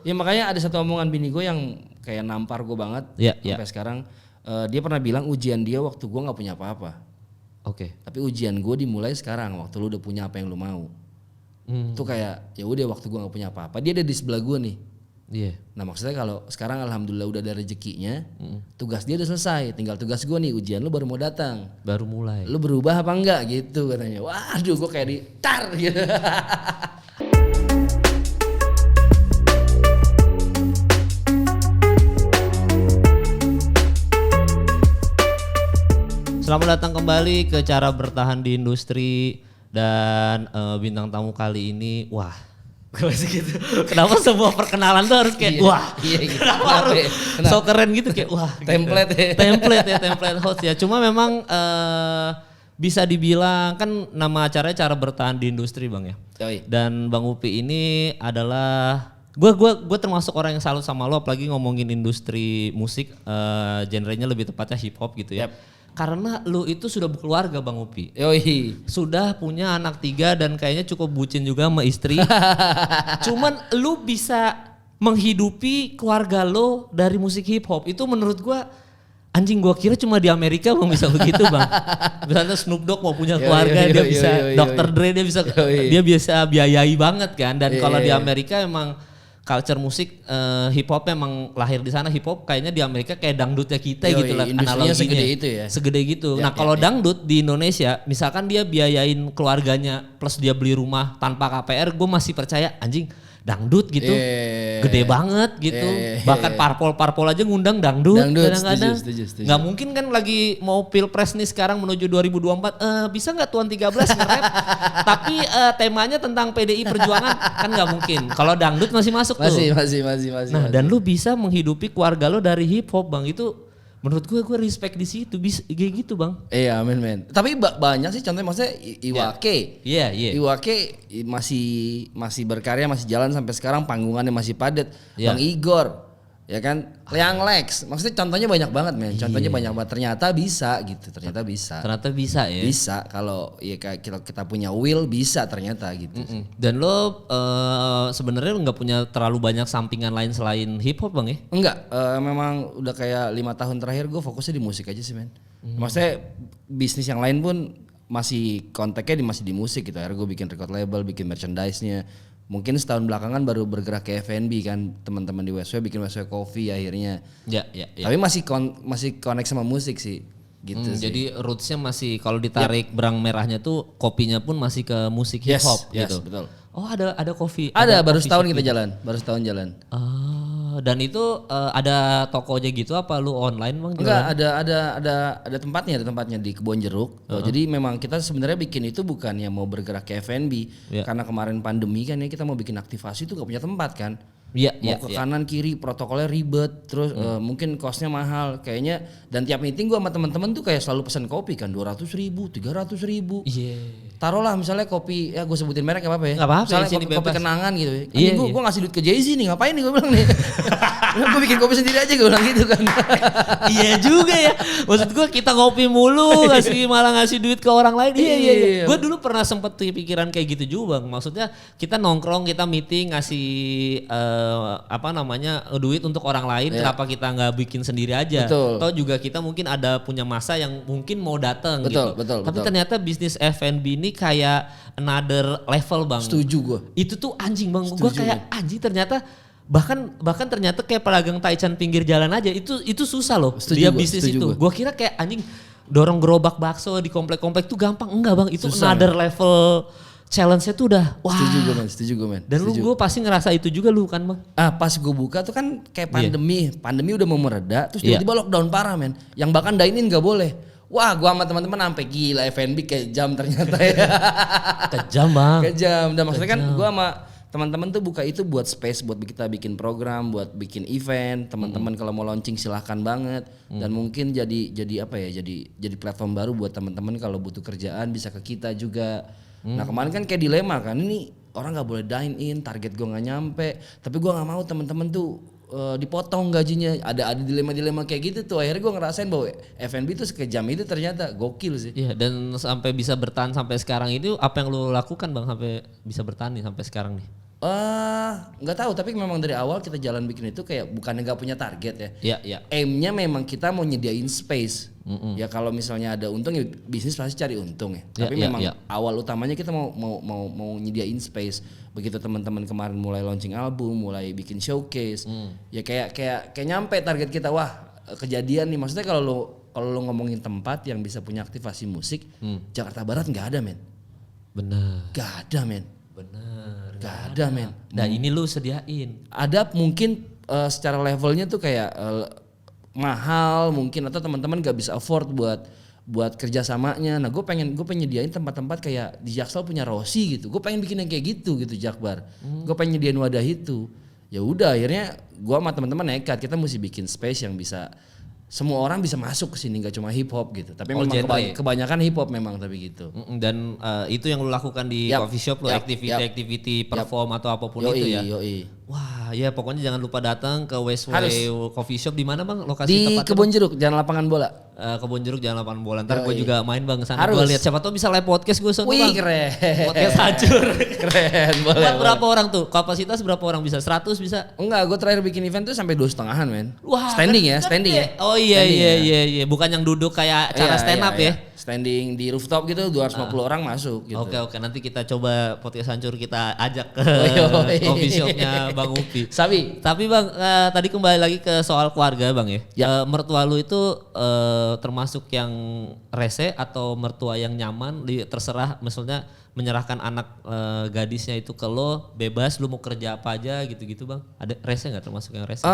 Ya makanya ada satu omongan bini gue yang kayak nampar gue banget sampai sekarang. Dia pernah bilang ujian dia waktu gue nggak punya apa-apa. Oke. Tapi ujian gue dimulai sekarang waktu lu udah punya apa yang lu mau. Itu kayak ya udah waktu gue nggak punya apa-apa. Dia ada di sebelah gue nih. Iya. Nah maksudnya kalau sekarang alhamdulillah udah ada rezekinya, tugas dia udah selesai. Tinggal tugas gue nih, ujian lu baru mau datang. Baru mulai. Lu berubah apa enggak gitu katanya. Waduh gue kayak ditar gitu. Selamat datang kembali ke Cara Bertahan di Industri dan bintang tamu kali ini, wah. Gitu. Kenapa semua perkenalan tuh harus kayak wah. Iya. Kenapa harus so keren gitu kayak wah. Template gitu. Template host ya. Cuma memang bisa dibilang kan nama acaranya Cara Bertahan di Industri Bang ya. Dan Bang Upi ini adalah gue termasuk orang yang salut sama lo apalagi ngomongin industri musik, genrenya lebih tepatnya hip hop gitu ya. Yep. Karena lu itu sudah berkeluarga Bang Upi. Sudah punya anak 3 dan kayaknya cukup bucin juga sama istri. Cuman lu bisa menghidupi keluarga lo dari musik hip hop. Itu menurut gua anjing, gua kira cuma di Amerika Bang bisa begitu Bang. Misalnya Snoop Dogg mau punya keluarga dia bisa, Dr. Dre dia bisa biayai banget kan. Dan kalau di Amerika emang culture musik hip hop emang lahir di sana. Hip hop kayaknya di Amerika kayak dangdutnya kita gitu lah analoginya. Segede itu ya. Segede gitu. Nah kalau dangdut di Indonesia misalkan dia biayain keluarganya plus dia beli rumah tanpa KPR, gue masih percaya anjing dangdut gitu. Gede banget gitu. Bahkan parpol aja ngundang dangdut kadang-kadang. Setuju. Gak mungkin kan lagi mau pilpres nih sekarang menuju 2024. Bisa gak Tuan 13 nge-rap? Tapi temanya tentang PDI Perjuangan kan gak mungkin. Kalau dangdut masih masuk tuh. Masih. Nah dan lu bisa menghidupi keluarga lu dari hip hop Bang. Itu menurut gue respect di situ, bisa kayak gitu Bang. Iya, amin. Tapi banyak sih contohnya, maksudnya Iwake. Iya. Iwake masih berkarya, masih jalan sampai sekarang, panggungannya masih padat. Bang Igor, ya kan, Liang Lex. Maksudnya contohnya banyak banget, men. Contohnya banyak banget. Ternyata bisa gitu, ternyata bisa ya. Bisa kalau ya kita punya will bisa ternyata gitu. Dan lo sebenarnya nggak punya terlalu banyak sampingan lain selain hip hop Bang ya? Enggak, memang udah kayak 5 tahun terakhir gue fokusnya di musik aja sih men. Maksudnya bisnis yang lain pun masih kontaknya masih di musik gitu. Akhirnya gue bikin record label, bikin merchandise-nya. Mungkin setahun belakangan baru bergerak ke F&B kan, teman-teman di WSW bikin WSW Coffee akhirnya. Ya. Tapi masih connect sama musik sih. Gitu sih. Jadi rootsnya masih kalau ditarik berang merahnya tuh kopinya pun masih ke musik hip hop gitu. Yes, betul. Oh ada kopi. Ada baru setahun kita jalan, Dan itu ada tokonya gitu apa lu online Bang? Enggak, ada tempatnya di Kebon Jeruk. Jadi memang kita sebenarnya bikin itu bukannya mau bergerak ke F&B. Karena kemarin pandemi kan ya kita mau bikin aktivasi itu enggak punya tempat kan. Mau ke kanan kiri protokolnya ribet, terus mungkin costnya mahal kayaknya. Dan tiap meeting gue sama teman-teman tuh kayak selalu pesan kopi kan 200.000, 300.000. Taruhlah misalnya kopi, ya gue sebutin merek apa ya? Gak apa-apa, misalnya kopi kenangan gitu. Gue ngasih duit ke Jay-Z nih, ngapain nih gue bilang nih? Gue bikin kopi sendiri aja gue bilang gitu kan. Iya juga ya. Maksud gue kita ngopi mulu, malah ngasih duit ke orang lain. Iya. Gue dulu pernah sempet pikiran kayak gitu juga Bang. Maksudnya kita nongkrong, kita meeting ngasih duit untuk orang lain, kenapa kita nggak bikin sendiri aja? Atau juga kita mungkin ada punya masa yang mungkin mau datang gitu. Tapi ternyata bisnis F&B ini kayak another level Bang. Setuju gue. Itu tuh anjing Bang. Gue kayak anjing ternyata bahkan ternyata kayak pedagang taichan pinggir jalan aja itu susah loh. Dia bisnis itu. Gue kira kayak anjing dorong gerobak bakso di komplek-komplek tuh gampang. Enggak Bang, itu susah, another level. Challenge-nya tuh udah wah. Setuju gue men. Dan gue pasti ngerasa itu juga lu kan Bang. Pas gue buka tuh kan kayak pandemi udah mau mereda, terus tiba-tiba lockdown parah men. Yang bahkan dine-in gak boleh. Wah gue sama teman-teman sampai gila, F&B kejam ternyata ya. Kejam. Dan maksudnya kan gue sama teman-teman tuh buka itu buat space, buat kita bikin program, buat bikin event. Teman-teman kalau mau launching silahkan banget. Dan mungkin jadi apa ya, jadi platform baru buat teman-teman kalau butuh kerjaan bisa ke kita juga. Nah kemarin kan kayak dilema kan, ini orang nggak boleh dine in, target gue nggak nyampe, tapi gue nggak mau teman-teman tuh dipotong gajinya, ada dilema kayak gitu tuh. Akhirnya gue ngerasain bahwa F&B tuh sekejam itu ternyata gokil sih. Iya, dan sampai bisa bertahan sampai sekarang itu apa yang lo lakukan Bang sampai bisa bertahan nih sampai sekarang nih? Nggak tahu, tapi memang dari awal kita jalan bikin itu kayak bukannya nggak punya target ya. Iya, iya. Aim-nya memang kita mau nyediain space. Ya kalau misalnya ada untung ya bisnis pasti cari untung ya. Tapi memang awal utamanya kita mau nyediain space. Begitu teman-teman kemarin mulai launching album, mulai bikin showcase, ya kayak nyampe target kita. Wah, kejadian nih. Maksudnya kalau lo ngomongin tempat yang bisa punya aktivasi musik, Jakarta Barat nggak ada, men. Benar. Gak ada, men. Benar. Gak ada, men. Nah ini lu sediain. Ada mungkin secara levelnya tuh kayak mahal mungkin, atau teman-teman gak bisa afford buat kerjasamanya. Nah gue pengen nyediain tempat-tempat kayak di Jaksel punya Rossi gitu. Gue pengen bikin yang kayak gitu Jakbar. Gue pengen nyediain wadah itu. Ya udah akhirnya gue sama teman-teman nekat, kita mesti bikin space yang bisa semua orang bisa masuk ke sini, nggak cuma hip hop gitu. Tapi memang kebanyakan hip hop memang tapi gitu. Dan itu yang lu lakukan di coffee shop, lu activity perform atau apapun itu ya. Wah, ya pokoknya jangan lupa datang ke Westway Coffee Shop. Di mana Bang lokasi tempatnya? Di Kebon Jeruk, Jalan Lapangan Bola. Kebon Jeruk Jalan Lapangan Bola. Ntar gue juga main Bang sana. Gue lihat siapa tahu bisa live podcast gue sana. Wih, Bang. keren. Podcast hancur. Keren, boleh. Berapa orang tuh? Kapasitas berapa orang bisa? 100 bisa? Enggak, gue terakhir bikin event tuh sampai 2,5-an, men. Wah, standing ya. Oh iya. Bukan yang duduk kayak cara stand up ya. Standing di rooftop gitu 250 orang masuk gitu. Oke, nanti kita coba podcast hancur kita ajak ke coffee shopnya Bang Upi. Tapi Bang, tadi kembali lagi ke soal keluarga Bang ya. Mertua lu itu termasuk yang rese atau mertua yang nyaman, terserah misalnya menyerahkan anak gadisnya itu ke lo, bebas lu mau kerja apa aja gitu-gitu Bang. Ada rese nggak, termasuk yang rese?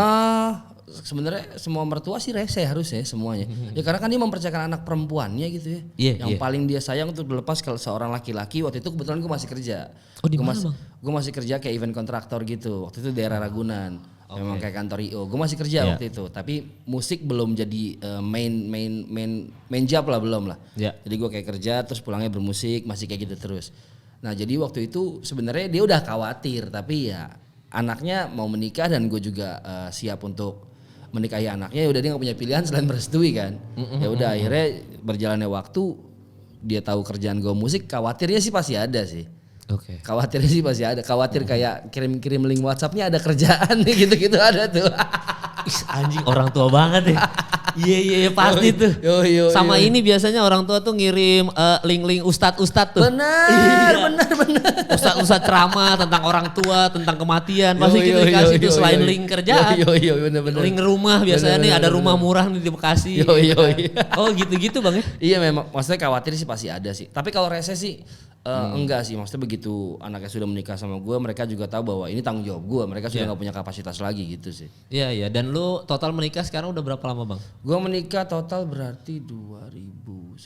Sebenarnya semua mertua sih rese harusnya semuanya. Ya karena kan dia mempercayakan anak perempuannya gitu ya. Yang paling dia sayang untuk dilepas kalau seorang laki-laki. Waktu itu kebetulan gue masih kerja. Oh di mana Bang? Gue masih kerja kayak event kontraktor gitu. Waktu itu daerah Ragunan. Memang kayak kantor IO. Gue masih kerja waktu itu. Tapi musik belum jadi main job lah, belum lah. Jadi gue kayak kerja terus pulangnya bermusik, masih kayak gitu terus. Nah jadi waktu itu sebenarnya dia udah khawatir, tapi ya anaknya mau menikah dan gue juga siap untuk menikahi anaknya. Ya udah, dia nggak punya pilihan selain merestui kan. Ya udah akhirnya berjalannya waktu, dia tahu kerjaan gue musik, khawatirnya sih pasti ada sih. Khawatirnya sih pasti ada. Khawatir kayak kirim link WhatsApp-nya ada kerjaan nih, gitu-gitu ada tuh. Anjing, orang tua banget ya. Iya pasti tuh. Sama ini biasanya orang tua tuh ngirim link-link ustadz tuh. Benar. Ustadz ceramah tentang orang tua, tentang kematian. Pasti kita dikasih tuh selain link kerjaan. Benar. Link rumah biasanya nih ada rumah murah nih di Bekasi. Oh gitu-gitu Bang ya. Iya memang, maksudnya khawatir sih pasti ada sih. Tapi kalau rese sih enggak sih. Maksudnya begitu anaknya sudah menikah sama gue, mereka juga tahu bahwa ini tanggung jawab gue. Mereka sudah gak punya kapasitas lagi gitu sih. Iya. Dan lu total menikah sekarang udah berapa lama Bang? Gue menikah total berarti 2011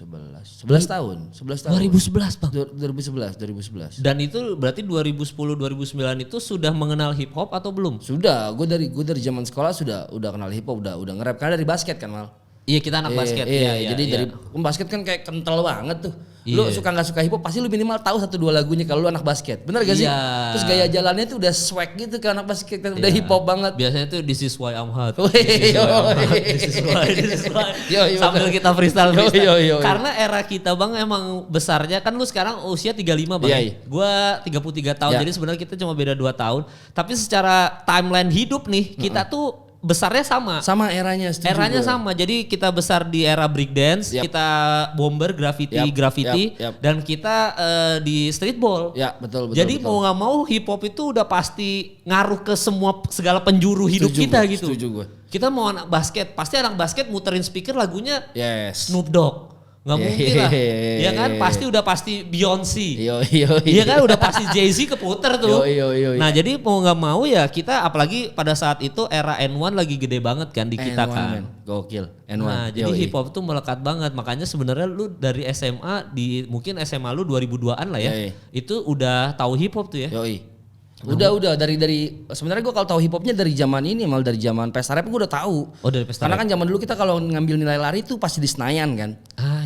tahun. 2011 Bang? 2011. Dan itu berarti 2010-2009 itu sudah mengenal hip hop atau belum? Sudah, gue dari zaman sekolah udah kenal hip hop, udah nge-rap karena dari basket kan Mal. Iya, kita anak basket. Jadi dari basket kan kayak kental banget tuh. Lu suka nggak suka hip hop pasti lu minimal tahu 1-2 lagunya kalau lu anak basket. Bener gak sih? Terus gaya jalannya tuh udah swag gitu ke anak basket, udah hip hop banget. Biasanya tuh this is why I'm hot. This is why. Sambil kita freestyle. Karena era kita Bang emang besarnya kan, lu sekarang usia 35 Bang. Gua 33 tahun. Jadi sebenarnya kita cuma beda 2 tahun. Tapi secara timeline hidup nih, kita tuh besarnya sama eranya, sama. Jadi kita besar di era breakdance, kita bomber, graffiti, dan kita di streetball. Betul. Jadi mau nggak mau hip hop itu udah pasti ngaruh ke segala penjuru hidup kita gitu. Setuju gue. Kita mau anak basket, pasti anak basket muterin speaker lagunya Snoop Dogg. Nggak mungkin lah, ya kan? Pasti Beyonce, iya kan? Udah pasti Jay-Z keputer tuh. Nah jadi mau nggak mau ya kita, apalagi pada saat itu era N1 lagi gede banget kan di kita N1, kan. Gokil. N1. Nah jadi hip hop tuh melekat banget, makanya sebenarnya lu dari SMA mungkin SMA lu 2002-an lah ya, itu udah tahu hip hop tuh ya. Udah dari sebenarnya gue kalau tahu hip hopnya dari zaman ini, malah dari zaman pesta rap gue udah tahu. Dari pesta karena rap. Kan zaman dulu kita kalau ngambil nilai lari tuh pasti di Senayan kan.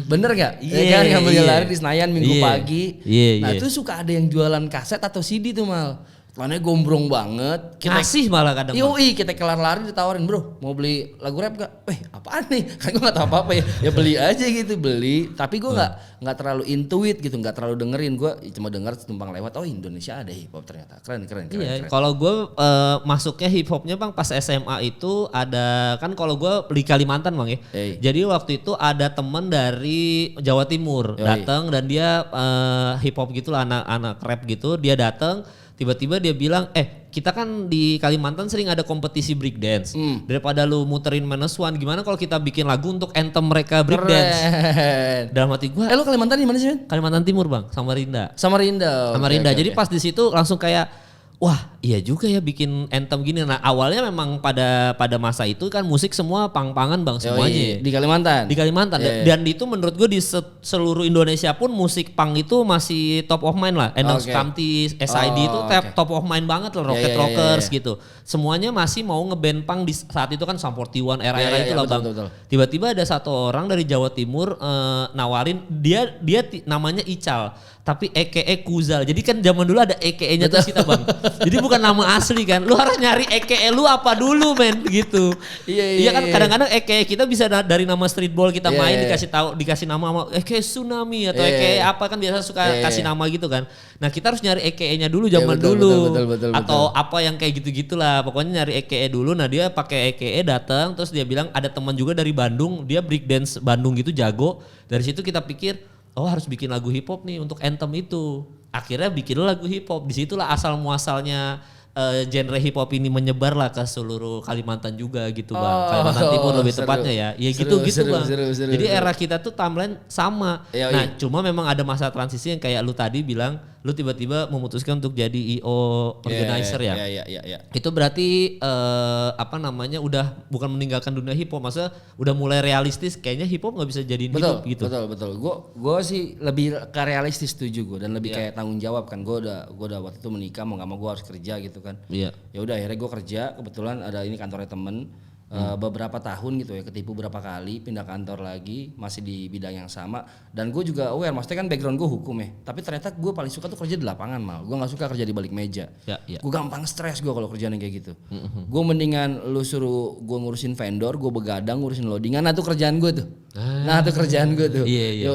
Bener gak? Iya kan, ngambil nilai lari di Senayan minggu pagi. Nah itu suka ada yang jualan kaset atau CD tuh Mal. Celananya gombrong banget. Ngasih malah kadang. Yoi, kita kelar lari ditawarin, bro mau beli lagu rap gak? Apaan nih? Kan gue gak tahu apa-apa ya. Ya beli aja gitu, beli. Tapi gue gak terlalu intuit gitu, gak terlalu dengerin. Gue cuma denger tumpang lewat, Indonesia ada hip hop ternyata. Keren. Iya, kalau gue masuknya hip hopnya bang pas SMA itu ada, kan kalau gue di Kalimantan bang ya. Jadi waktu itu ada temen dari Jawa Timur datang dan dia hip hop gitu lah, anak rap gitu, dia datang. Tiba-tiba dia bilang, kita kan di Kalimantan sering ada kompetisi breakdance. Daripada lu muterin Minus One, gimana kalau kita bikin lagu untuk anthem mereka breakdance? Dalam hati gue, lu Kalimantan di mana sih, Men? Kalimantan Timur bang, Samarinda. Okay, Jadi pas di situ langsung kayak, wah iya juga ya bikin anthem gini. Nah awalnya memang pada masa itu kan musik semua pang-pangan bang semuanya. Di Kalimantan? Di Kalimantan. Dan itu menurut gue di seluruh Indonesia pun musik punk itu masih top of mind lah. Endang Sukamti, SID itu top of mind banget lah, Rocket Rockers gitu. Semuanya masih mau ngeband punk di saat itu kan Sum 41 era-era itu lah bang. Betul. Tiba-tiba ada satu orang dari Jawa Timur nawarin, dia namanya Ical. Tapi EKE Kuzal. Jadi kan zaman dulu ada EKE-nya tuh kita bang. Jadi bukan nama asli kan. Lu harus nyari EKE lu apa dulu men gitu. Iya kan kadang-kadang EKE kita bisa dari nama streetball kita main dikasih nama EKE Tsunami atau EKE apa kan biasa suka kasih nama gitu kan. Nah kita harus nyari EKE-nya dulu zaman dulu. Betul. Atau apa yang kayak gitu-gitulah. Pokoknya nyari EKE dulu. Nah dia pakai EKE datang terus dia bilang ada teman juga dari Bandung. Dia breakdance Bandung gitu jago. Dari situ kita pikir harus bikin lagu hip hop nih untuk anthem itu. Akhirnya bikin lagu hip hop. Disitulah asal muasalnya genre hip hop ini menyebar lah ke seluruh Kalimantan juga gitu bang. Kalimantan Timur lebih tepatnya ya. Ya gitu bang. Jadi era kita tuh timeline sama. Nah cuma memang ada masa transisi yang kayak lu tadi bilang, lu tiba-tiba memutuskan untuk jadi IO organizer ya. Itu berarti udah bukan meninggalkan dunia hip hop, maksudnya udah mulai realistis kayaknya hip hop nggak bisa jadiin hidup gitu. Betul. Gue sih lebih ke realistis setuju gue, dan lebih kayak tanggung jawab kan. Gue udah waktu itu menikah, mau nggak mau gue harus kerja gitu kan. Ya udah akhirnya gue kerja, kebetulan ada ini kantornya temen. Beberapa tahun gitu ya, ketipu berapa kali, pindah kantor lagi, masih di bidang yang sama. Dan gue juga aware, maksudnya kan background gue hukum ya, tapi ternyata gue paling suka tuh kerja di lapangan mal. Gue gak suka kerja di balik meja. Gue gampang stres gue kalau kerjaan yang kayak gitu. Gue mendingan lu suruh gue ngurusin vendor, gue begadang ngurusin loadingan, nah tuh kerjaan gue tuh.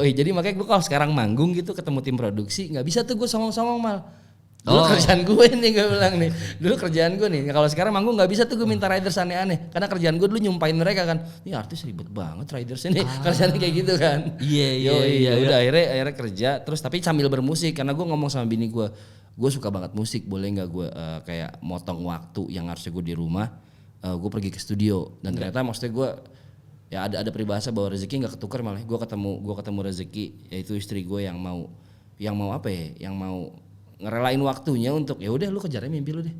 Jadi makanya gue kalau sekarang manggung gitu ketemu tim produksi, gak bisa tuh gue songong-songong mal. Dulu kerjaan gue nih, gue bilang nih. Dulu kerjaan gue nih. Kalau sekarang manggung nggak bisa tuh gue minta riders aneh-aneh. Karena kerjaan gue dulu nyumpahin mereka kan. Ini artis ribet banget riders ini. Kerjaan kayak gitu kan. Iya. Udah akhirnya kerja. Terus tapi sambil bermusik. Karena gue ngomong sama bini gue suka banget musik. Boleh nggak gue kayak motong waktu yang harusnya gue di rumah. Gue pergi ke studio. Dan ternyata maksudnya gue ya ada peribahasa bahwa rezeki nggak ketukar malah. Gue ketemu rezeki, yaitu istri gue yang mau ngerelain waktunya untuk ya udah lu kejar mimpi lu deh.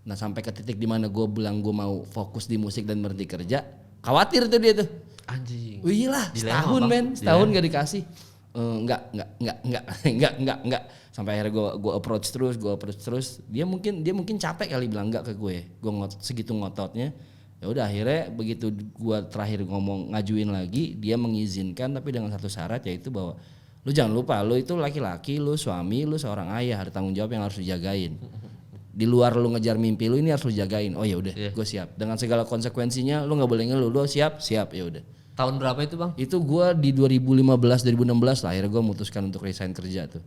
Nah sampai ke titik dimana gue bilang gue mau fokus di musik dan berhenti kerja, khawatir tuh dia tuh. Anjing. Wih lah, setahun gak dikasih. Enggak. Sampai akhirnya gue approach terus. Dia mungkin capek kali bilang enggak ke gue. Gue segitu ngototnya. Ya udah akhirnya begitu gue terakhir ngomong ngajuin lagi, dia mengizinkan tapi dengan satu syarat, yaitu bahwa lu jangan lupa, lu itu laki-laki, lu suami, lu seorang ayah, ada tanggung jawab yang harus dijagain. Di luar lu ngejar mimpi lu, ini harus lu jagain. Oh ya udah, gue siap. Dengan segala konsekuensinya, lu nggak boleh ngeluh. Lu siap, ya udah. Tahun berapa itu bang? Itu gue di 2015-2016 lah, akhirnya gue memutuskan untuk resign kerja tuh.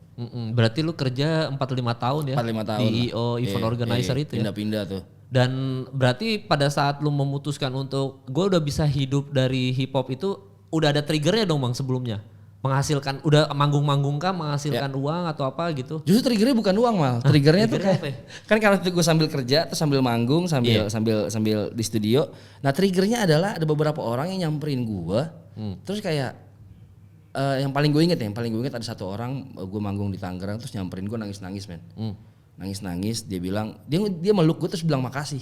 Berarti lu kerja 45 tahun ya? 45 tahun di IO event organizer itu pindah-pindah tuh. Dan berarti pada saat lu memutuskan untuk gue udah bisa hidup dari hip hop itu, udah ada triggernya dong bang sebelumnya? Menghasilkan, udah manggung-manggung kah menghasilkan uang atau apa gitu? Justru triggernya bukan uang mal, triggernya tuh kayak kan karena itu gue sambil kerja terus sambil manggung sambil di studio. Nah triggernya adalah ada beberapa orang yang nyamperin gue, terus kayak yang paling gue inget ada satu orang, gue manggung di Tangerang terus nyamperin gue nangis men, nangis dia bilang dia meluk gue terus bilang makasih.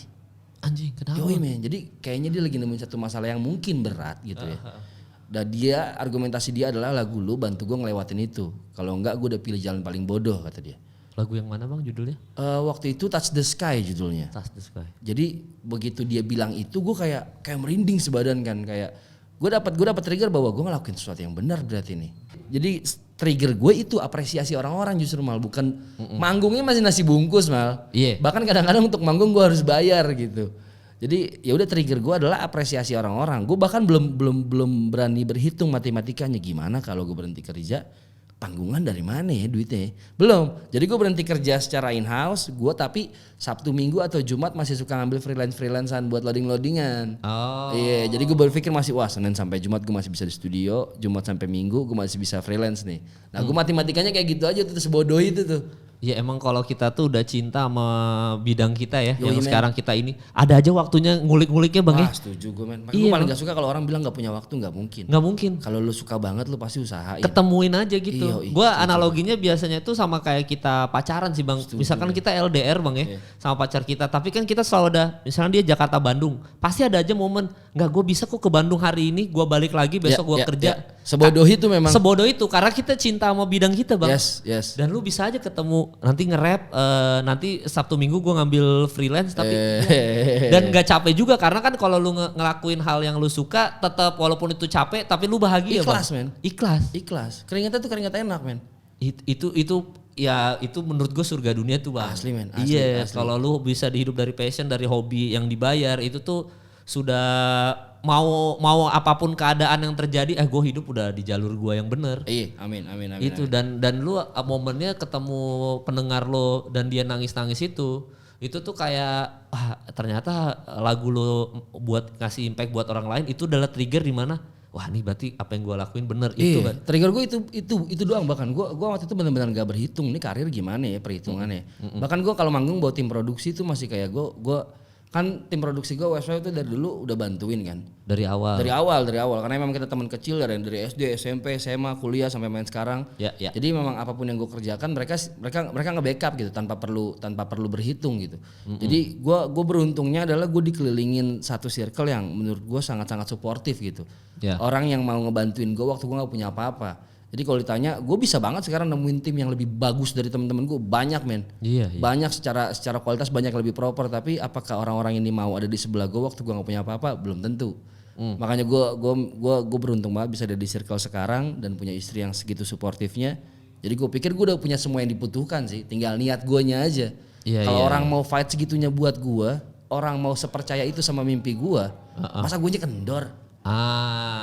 Anjing kenapa? Yoi men, jadi kayaknya dia lagi nemuin satu masalah yang mungkin berat gitu ya. Dan dia argumentasi dia adalah lagu lu bantu gue ngelewatin itu. Kalau enggak gue udah pilih jalan paling bodoh kata dia. Lagu yang mana bang judulnya? Waktu itu Touch the Sky judulnya. Touch the Sky. Jadi begitu dia bilang itu gue kayak merinding sebadan kan, kayak gue dapat trigger bahwa gue ngelakuin sesuatu yang benar berarti nih. Jadi trigger gue itu apresiasi orang-orang justru mal, bukan manggungnya masih nasi bungkus mal. Bahkan kadang-kadang untuk manggung gue harus bayar gitu. Jadi ya udah trigger gue adalah apresiasi orang-orang. Gue bahkan belum berani berhitung matematikanya gimana kalau gue berhenti kerja. Panggungan dari mana ya duitnya? Belum. Jadi gue berhenti kerja secara in-house, gue tapi Sabtu Minggu atau Jumat masih suka ngambil freelancean buat loadingan. Iya, jadi gue berpikir masih Senin sampai Jumat gue masih bisa di studio, Jumat sampai Minggu gue masih bisa freelance nih. Nah, gue matematikanya kayak gitu aja tuh, sebodoh itu tuh. Ya emang kalau kita tuh udah cinta sama bidang kita ya, yang sekarang kita ini ada aja waktunya ngulik-nguliknya bang ya. Setuju gue men. Gue paling gak suka kalau orang bilang gak punya waktu, gak mungkin. Gak mungkin. Kalau lu suka banget lu pasti usahain. Ketemuin aja gitu. Gue analoginya biasanya tuh sama kayak kita pacaran sih bang. Misalkan kita LDR bang ya sama pacar kita, tapi kan kita selalu ada, misalnya dia Jakarta Bandung, pasti ada aja momen nggak gue bisa kok ke Bandung hari ini, gue balik lagi besok gue kerja. Sebodoh itu memang. Sebodoh itu karena kita cinta sama bidang kita bang. Yes. Dan lu bisa aja ketemu nanti nge-rap, nanti Sabtu Minggu gue ngambil freelance tapi dan gak capek juga karena kan kalau lu ngelakuin hal yang lu suka tetap walaupun itu capek tapi lu bahagia ikhlas, bang. Men. Ikhlas. Keringatnya tuh keringat enak men. Itu menurut gue surga dunia tuh bang. Asli men. Iya kalau lu bisa dihidup dari passion, dari hobi yang dibayar itu tuh sudah mau apapun keadaan yang terjadi, gue hidup udah di jalur gue yang bener. Iya, amin. Itu dan lu momennya ketemu pendengar lo dan dia nangis itu tuh kayak ternyata lagu lo buat ngasih impact buat orang lain itu adalah trigger di mana wah ini berarti apa yang gue lakuin bener itu kan. Trigger gue itu doang, bahkan gue waktu itu benar-benar gak berhitung ini karir gimana ya perhitungannya. Bahkan gue kalau manggung bawa tim produksi itu masih kayak gue kan tim produksi gue website itu dari dulu udah bantuin kan. Dari awal Karena memang kita teman kecil dari SD, SMP, SMA, kuliah sampai main sekarang. Jadi memang apapun yang gue kerjakan mereka nge-backup gitu tanpa perlu berhitung gitu. Jadi gue beruntungnya adalah gue dikelilingin satu circle yang menurut gue sangat-sangat suportif gitu. Orang yang mau ngebantuin gue waktu gue nggak punya apa-apa. Jadi kalau ditanya, gue bisa banget sekarang nemuin tim yang lebih bagus dari teman-teman gue, banyak men. Banyak secara kualitas banyak lebih proper, tapi apakah orang-orang ini mau ada di sebelah gue waktu gue nggak punya apa-apa? Belum tentu. Makanya gue beruntung banget bisa ada di circle sekarang dan punya istri yang segitu suportifnya. Jadi gue pikir gue udah punya semua yang dibutuhkan sih, tinggal niat guanya aja. Kalau orang mau fight segitunya buat gue, orang mau sepercaya itu sama mimpi gue, masa gue kendor?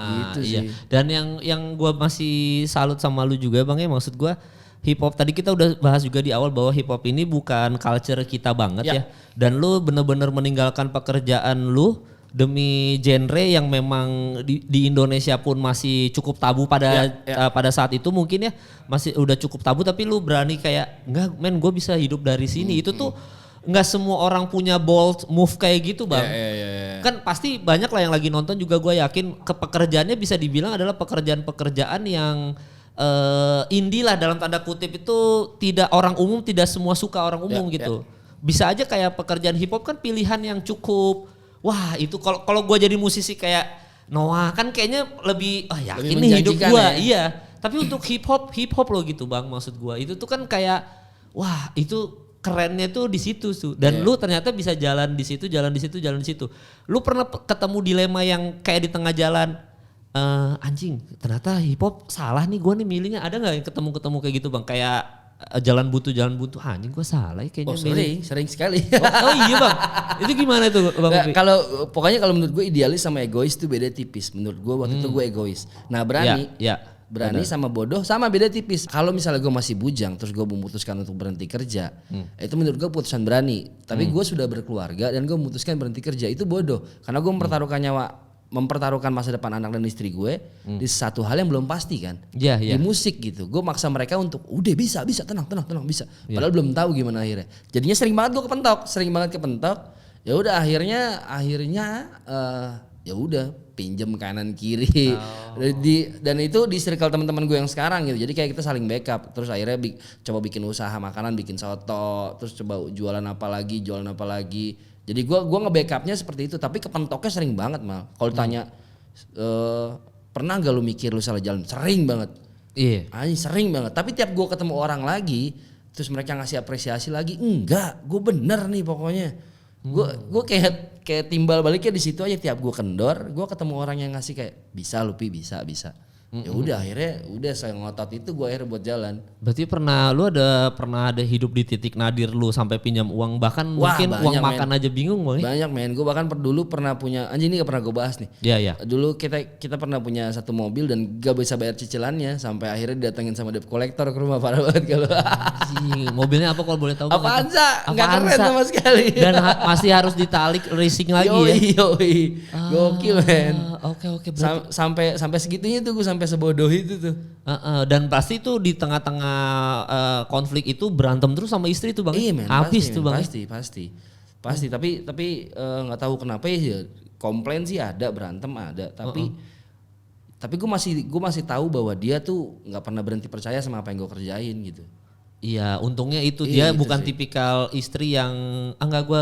Gitu sih. Dan yang gue masih salut sama lu juga bang ya, maksud gue hip hop tadi kita udah bahas juga di awal bahwa hip hop ini bukan culture kita banget ya. Dan lu bener-bener meninggalkan pekerjaan lu demi genre yang memang di Indonesia pun masih cukup tabu pada saat itu mungkin ya, masih udah cukup tabu tapi lu berani kayak enggak men gue bisa hidup dari sini. Itu tuh nggak semua orang punya bold move kayak gitu bang. Kan pasti banyak lah yang lagi nonton juga gue yakin pekerjaannya bisa dibilang adalah pekerjaan-pekerjaan yang indie lah dalam tanda kutip, itu tidak orang umum, tidak semua suka orang umum gitu. Bisa aja kayak pekerjaan hip hop kan pilihan yang cukup, wah itu kalau gue jadi musisi kayak Noah kan kayaknya lebih yakin nih hidup gue. Iya. Tapi untuk hip hop loh gitu bang, maksud gue itu tuh kan kayak wah itu kerennya tuh di situ tuh. Dan lu ternyata bisa jalan di situ. Lu pernah ketemu dilema yang kayak di tengah jalan, anjing ternyata hip hop salah nih gue nih milihnya, ada nggak yang ketemu kayak gitu bang? Kayak jalan buntu anjing gue salah ya kayaknya. Sering sekali. Oh iya bang, itu gimana tuh bang? Pokoknya kalau menurut gue idealis sama egois tuh beda tipis. Menurut gue waktu itu gue egois. Nah berani sama bodoh sama beda tipis. Kalau misalnya gue masih bujang terus gue memutuskan untuk berhenti kerja, itu menurut gue putusan berani. Tapi gue sudah berkeluarga dan gue memutuskan berhenti kerja, itu bodoh. Karena gue mempertaruhkan masa depan anak dan istri gue di satu hal yang belum pasti kan. Di musik gitu. Gue maksa mereka untuk udah bisa tenang bisa. Padahal belum tahu gimana akhirnya. Jadinya sering banget kepentok. Ya udah akhirnya ya udah pinjem kanan kiri. Dan itu di circle teman-teman gue yang sekarang gitu. Jadi kayak kita saling backup. Terus akhirnya coba bikin usaha makanan, bikin soto, terus coba jualan apa lagi. Jadi gue nge-backupnya seperti itu, tapi kepentoknya sering banget mal. Kalau ditanya pernah gak lu mikir lu salah jalan? Sering banget. Sering banget. Tapi tiap gue ketemu orang lagi, terus mereka ngasih apresiasi lagi, enggak, gue bener nih pokoknya. Gue kayak timbal baliknya di situ aja. Tiap gue kendor, gue ketemu orang yang ngasih kayak bisa Lupi, bisa. Ya udah akhirnya saya ngotot itu gue akhirnya buat jalan. Berarti lu pernah ada hidup di titik nadir lu sampai pinjam uang, bahkan mungkin uang makan aja bingung Bang. Banyak men, gue bahkan dulu pernah punya, anjing ini gak pernah gue bahas nih. Iya. Dulu kita pernah punya satu mobil dan gak bisa bayar cicilannya sampai akhirnya didatengin sama debt collector ke rumah, parah banget kalau. Mobilnya apa kalau boleh tahu? Avanza, nggak keren sama sekali. Dan masih harus ditalik racing lagi Yoi. Gokil men. Oke. Sampai segitunya tuh gue sampai sebodoh itu tuh. Dan pasti tuh di tengah-tengah konflik itu berantem terus sama istri tuh Bang. Iya men, habis tuh Bang. Pasti. Tapi nggak tahu kenapa ya, komplain sih ada, berantem ada. Tapi gue masih tahu bahwa dia tuh nggak pernah berhenti percaya sama apa yang gue kerjain gitu. Iya, untungnya itu dia gitu bukan sih. Tipikal istri yang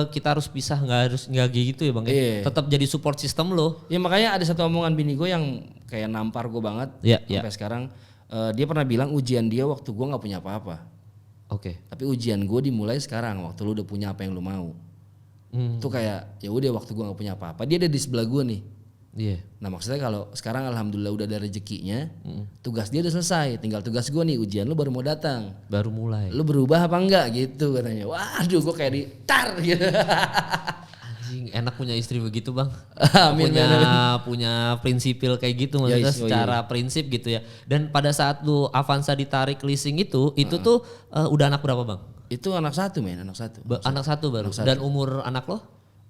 kita harus pisah, nggak gitu ya Bang. Tetap jadi support system lo. Ya makanya ada satu omongan bini gue yang kayak nampar gue banget sampai sekarang. Dia pernah bilang ujian dia waktu gue nggak punya apa-apa. Oke. Tapi ujian gue dimulai sekarang waktu lu udah punya apa yang lu mau. Itu kayak ya udah waktu gue nggak punya apa-apa, dia ada di sebelah gue nih. Iya. Nah maksudnya kalau sekarang alhamdulillah udah ada rezekinya, tugas dia udah selesai, tinggal tugas gue nih, ujian lu baru mau datang. Baru mulai. Lu berubah apa enggak gitu katanya. Waduh gue kayak ditar gitu. Anjing enak punya istri begitu Bang. Amin, punya prinsipil kayak gitu maksudnya secara prinsip gitu ya. Dan pada saat lu Avanza ditarik leasing itu tuh udah anak berapa Bang? Itu anak satu men, anak satu. Anak satu baru. Dan umur anak lo?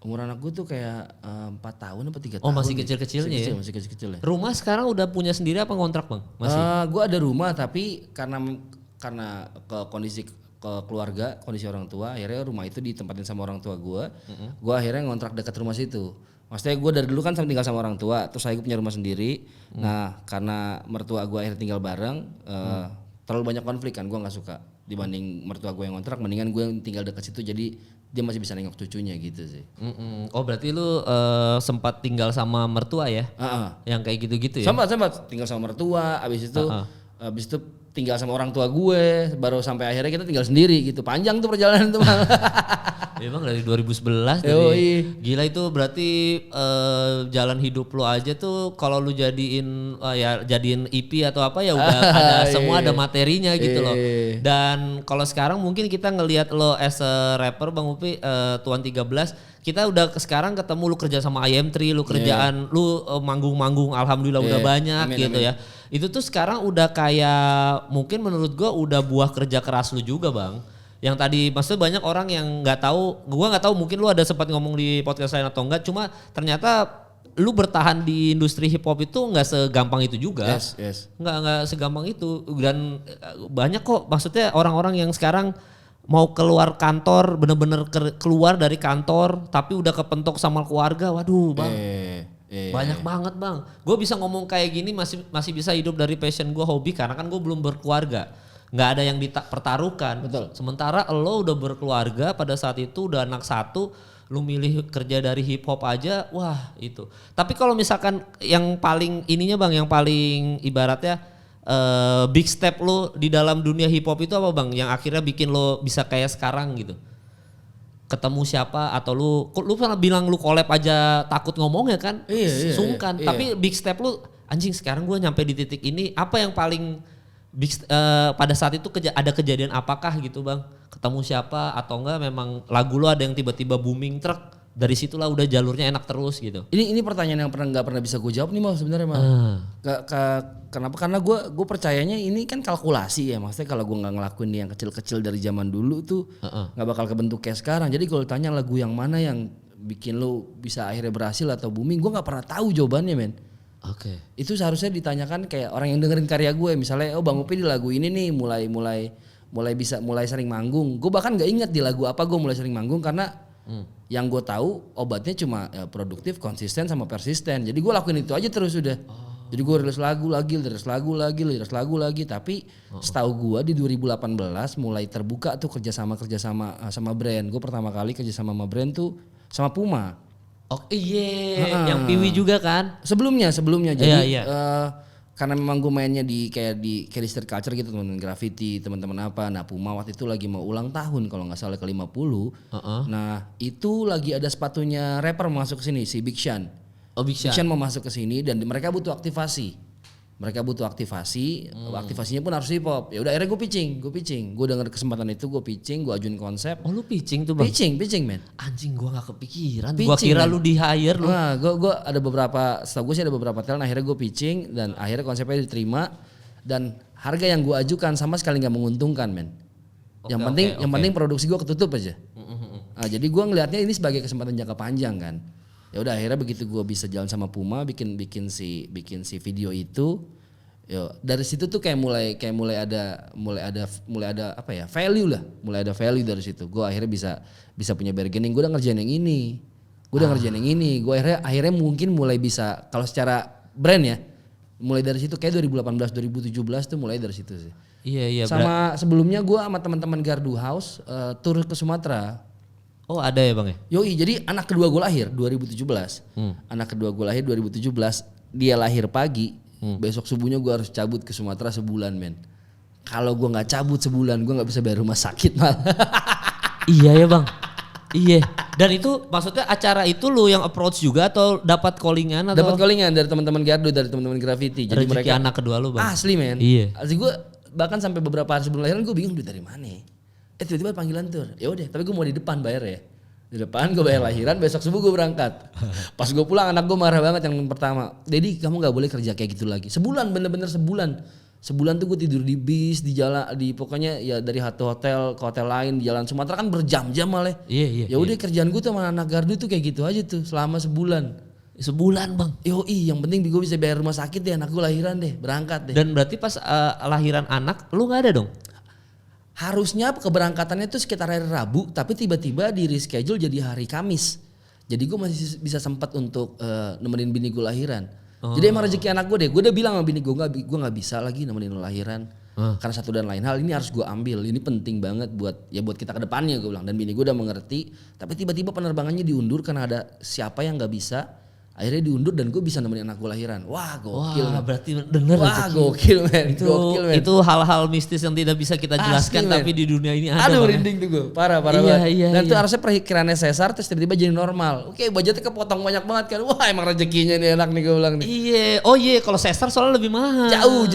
Umur anak gue tuh kayak 4 tahun apa 3 tahun. Oh masih kecil-kecilnya ya? Masih kecil-kecilnya. Rumah sekarang udah punya sendiri apa ngontrak Bang? Masih? Gue ada rumah tapi karena ke kondisi keluarga, kondisi orang tua, akhirnya rumah itu ditempatin sama orang tua gue. Gue akhirnya ngontrak dekat rumah situ. Maksudnya gue dari dulu kan tinggal sama orang tua, terus saya punya rumah sendiri. Nah karena mertua gue akhirnya tinggal bareng, terlalu banyak konflik kan, gue nggak suka. Dibanding mertua gue yang ngontrak, mendingan gue yang tinggal dekat situ jadi dia masih bisa nengok cucunya gitu sih. Oh berarti lu sempat tinggal sama mertua ya? Yang kayak gitu-gitu ya? Sempat tinggal sama mertua, abis itu tinggal sama orang tua gue, baru sampai akhirnya kita tinggal sendiri gitu. Panjang tuh perjalanan tuh Bang. Emang dari 2011 gila itu berarti jalan hidup lu aja tuh kalau lu jadiin EP atau apa ya udah ada semua ada materinya gitu loh. Dan kalau sekarang mungkin kita ngelihat lo as a rapper Bang Upi Tuan 13, kita udah sekarang ketemu lu kerja sama IM3, lu kerjaan lu manggung-manggung alhamdulillah udah banyak gitu ya. Itu tuh sekarang udah kayak mungkin menurut gua udah buah kerja keras lu juga Bang. Yang tadi maksudnya banyak orang yang nggak tahu, gua nggak tahu mungkin lu ada sempat ngomong di podcast lain atau enggak, cuma ternyata lu bertahan di industri hip hop itu nggak segampang itu juga. Yes. Nggak segampang itu dan banyak kok maksudnya orang-orang yang sekarang mau keluar kantor bener-bener keluar dari kantor tapi udah kepentok sama keluarga, waduh Bang. Banyak banget Bang. Gue bisa ngomong kayak gini masih bisa hidup dari passion gue, hobi karena kan gue belum berkeluarga. Nggak ada yang dipertaruhkan. Betul. Sementara lo udah berkeluarga pada saat itu udah anak satu, lu milih kerja dari hip hop aja, wah itu. Tapi kalau misalkan yang paling ininya Bang, yang paling ibaratnya big step lo di dalam dunia hip hop itu apa Bang? Yang akhirnya bikin lo bisa kayak sekarang gitu. Ketemu siapa atau lu pernah bilang lu collab aja takut ngomong ya kan? Sungkan. Tapi big step lu anjing sekarang gue nyampe di titik ini, apa yang paling pada saat itu ada kejadian apakah gitu Bang? Ketemu siapa atau enggak memang lagu lo ada yang tiba-tiba booming truk, dari situlah udah jalurnya enak terus gitu. Ini pertanyaan yang nggak pernah bisa gue jawab nih Mal sebenarnya Mal. Kenapa? Karena gue percayanya ini kan kalkulasi ya, maksudnya kalau gue nggak ngelakuin yang kecil-kecil dari zaman dulu tuh nggak bakal kebentuk kayak sekarang. Jadi kalau tanya lagu yang mana yang bikin lo bisa akhirnya berhasil atau booming, gue nggak pernah tahu jawabannya men. Oke. Itu seharusnya ditanyakan kayak orang yang dengerin karya gue, misalnya Bang Upi di lagu ini nih mulai sering manggung. Gue bahkan nggak inget di lagu apa gue mulai sering manggung karena yang gue tahu obatnya cuma produktif, konsisten sama persisten. Jadi gue lakuin itu aja terus udah. Jadi gue rilis lagu lagi. Tapi setahu gue di 2018 mulai terbuka tuh kerjasama sama brand. Gue pertama kali kerjasama sama brand tuh sama Puma. Oh iya, yang Piwi juga kan? Sebelumnya. Jadi karena memang gue mainnya di kayak di street culture gitu, teman-teman graffiti, teman-teman apa. Nah Puma waktu itu lagi mau ulang tahun kalau nggak salah ke 50. Nah itu lagi ada sepatunya rapper masuk ke sini si Big Sean. Big Sean mau masuk ke sini dan mereka butuh aktivasi. Aktivasinya pun harus hip hop. Ya udah akhirnya gue pitching. Gue dengar kesempatan itu gue pitching, gue ajuin konsep. Oh lu pitching tuh bang? Pitching men. Anjing gue gak kepikiran. Gue kira lu di hire lu. Nah gue ada beberapa, setahu gue sih ada beberapa talent. Akhirnya gue pitching dan akhirnya konsepnya diterima dan harga yang gue ajukan sama sekali nggak menguntungkan men. Yang penting produksi gue ketutup aja. Nah, jadi gue ngelihatnya ini sebagai kesempatan jangka panjang kan. Ya udah akhirnya begitu gue bisa jalan sama Puma bikin si video itu, yo dari situ tuh kayak mulai ada apa ya, value lah, mulai ada value dari situ. Gue akhirnya bisa punya bargaining. Gue udah ngerjain yang ini, gue akhirnya mungkin mulai bisa kalau secara brand ya, mulai dari situ kayak 2018 2017 tuh mulai dari situ sih. Iya. Sama sebelumnya gue sama teman-teman Gardu House tur ke Sumatera. Oh ada ya bang ya? Yoi, jadi anak kedua gue lahir 2017. Anak kedua gue lahir 2017, dia lahir pagi. Besok subuhnya gue harus cabut ke Sumatera sebulan men. Kalau gue nggak cabut sebulan gue nggak bisa bayar rumah sakit malah. Iya ya bang. Iya. Dan itu maksudnya acara itu lu yang approach juga atau dapat callingan atau? Dapat callingan dari teman-teman Gardu, dari teman-teman graffiti. Jadi rezeki mereka anak kedua lu bang. Asli men. Iya. Asli gue bahkan sampai beberapa hari sebelum lahiran gue bingung duit dari mana. Tiba-tiba panggilan tur. Ya udah, tapi gue mau di depan bayar ya. Di depan gue bayar lahiran, besok subuh gue berangkat. Pas gue pulang anak gue marah banget yang pertama. Dedi kamu nggak boleh kerja kayak gitu lagi. Sebulan, bener-bener sebulan. Sebulan tuh gue tidur di bis, di jalan, di pokoknya ya dari satu hotel ke hotel lain di jalan Sumatera kan berjam-jam malah. Iya. Ya udah kerjaan gue tuh sama anak Gardu tuh kayak gitu aja tuh selama sebulan. Sebulan bang. Yoi, yang penting gue bisa bayar rumah sakit deh, anak gue lahiran deh, berangkat deh. Dan berarti pas lahiran anak lu nggak ada dong? Harusnya keberangkatannya itu sekitar hari Rabu, tapi tiba-tiba di reschedule jadi hari Kamis. Jadi gue masih bisa sempat untuk nemenin bini gue lahiran. Jadi emang rezeki anak gue deh. Gue udah bilang sama bini gue nggak bisa lagi nemenin lo lahiran. Karena satu dan lain hal ini harus gue ambil. Ini penting banget buat kita ke depannya gue bilang. Dan bini gue udah mengerti. Tapi tiba-tiba penerbangannya diundur karena ada siapa yang nggak bisa. Akhirnya diundur dan gue bisa nemenin anak gue lahiran. Wah gokil. Wah berarti bener. Wah gokil men. Itu hal-hal mistis yang tidak bisa kita jelaskan. Asli, tapi di dunia ini ada. Aduh merinding tuh gue. Parah banget. Dan itu iya. harusnya perkiraannya sesar terus tiba-tiba jadi normal. Oke budgetnya kepotong banyak banget kan. Wah emang rezekinya nih anak nih gue bilang nih. Iya. Oh iya kalau sesar soalnya lebih mahal. Jauh.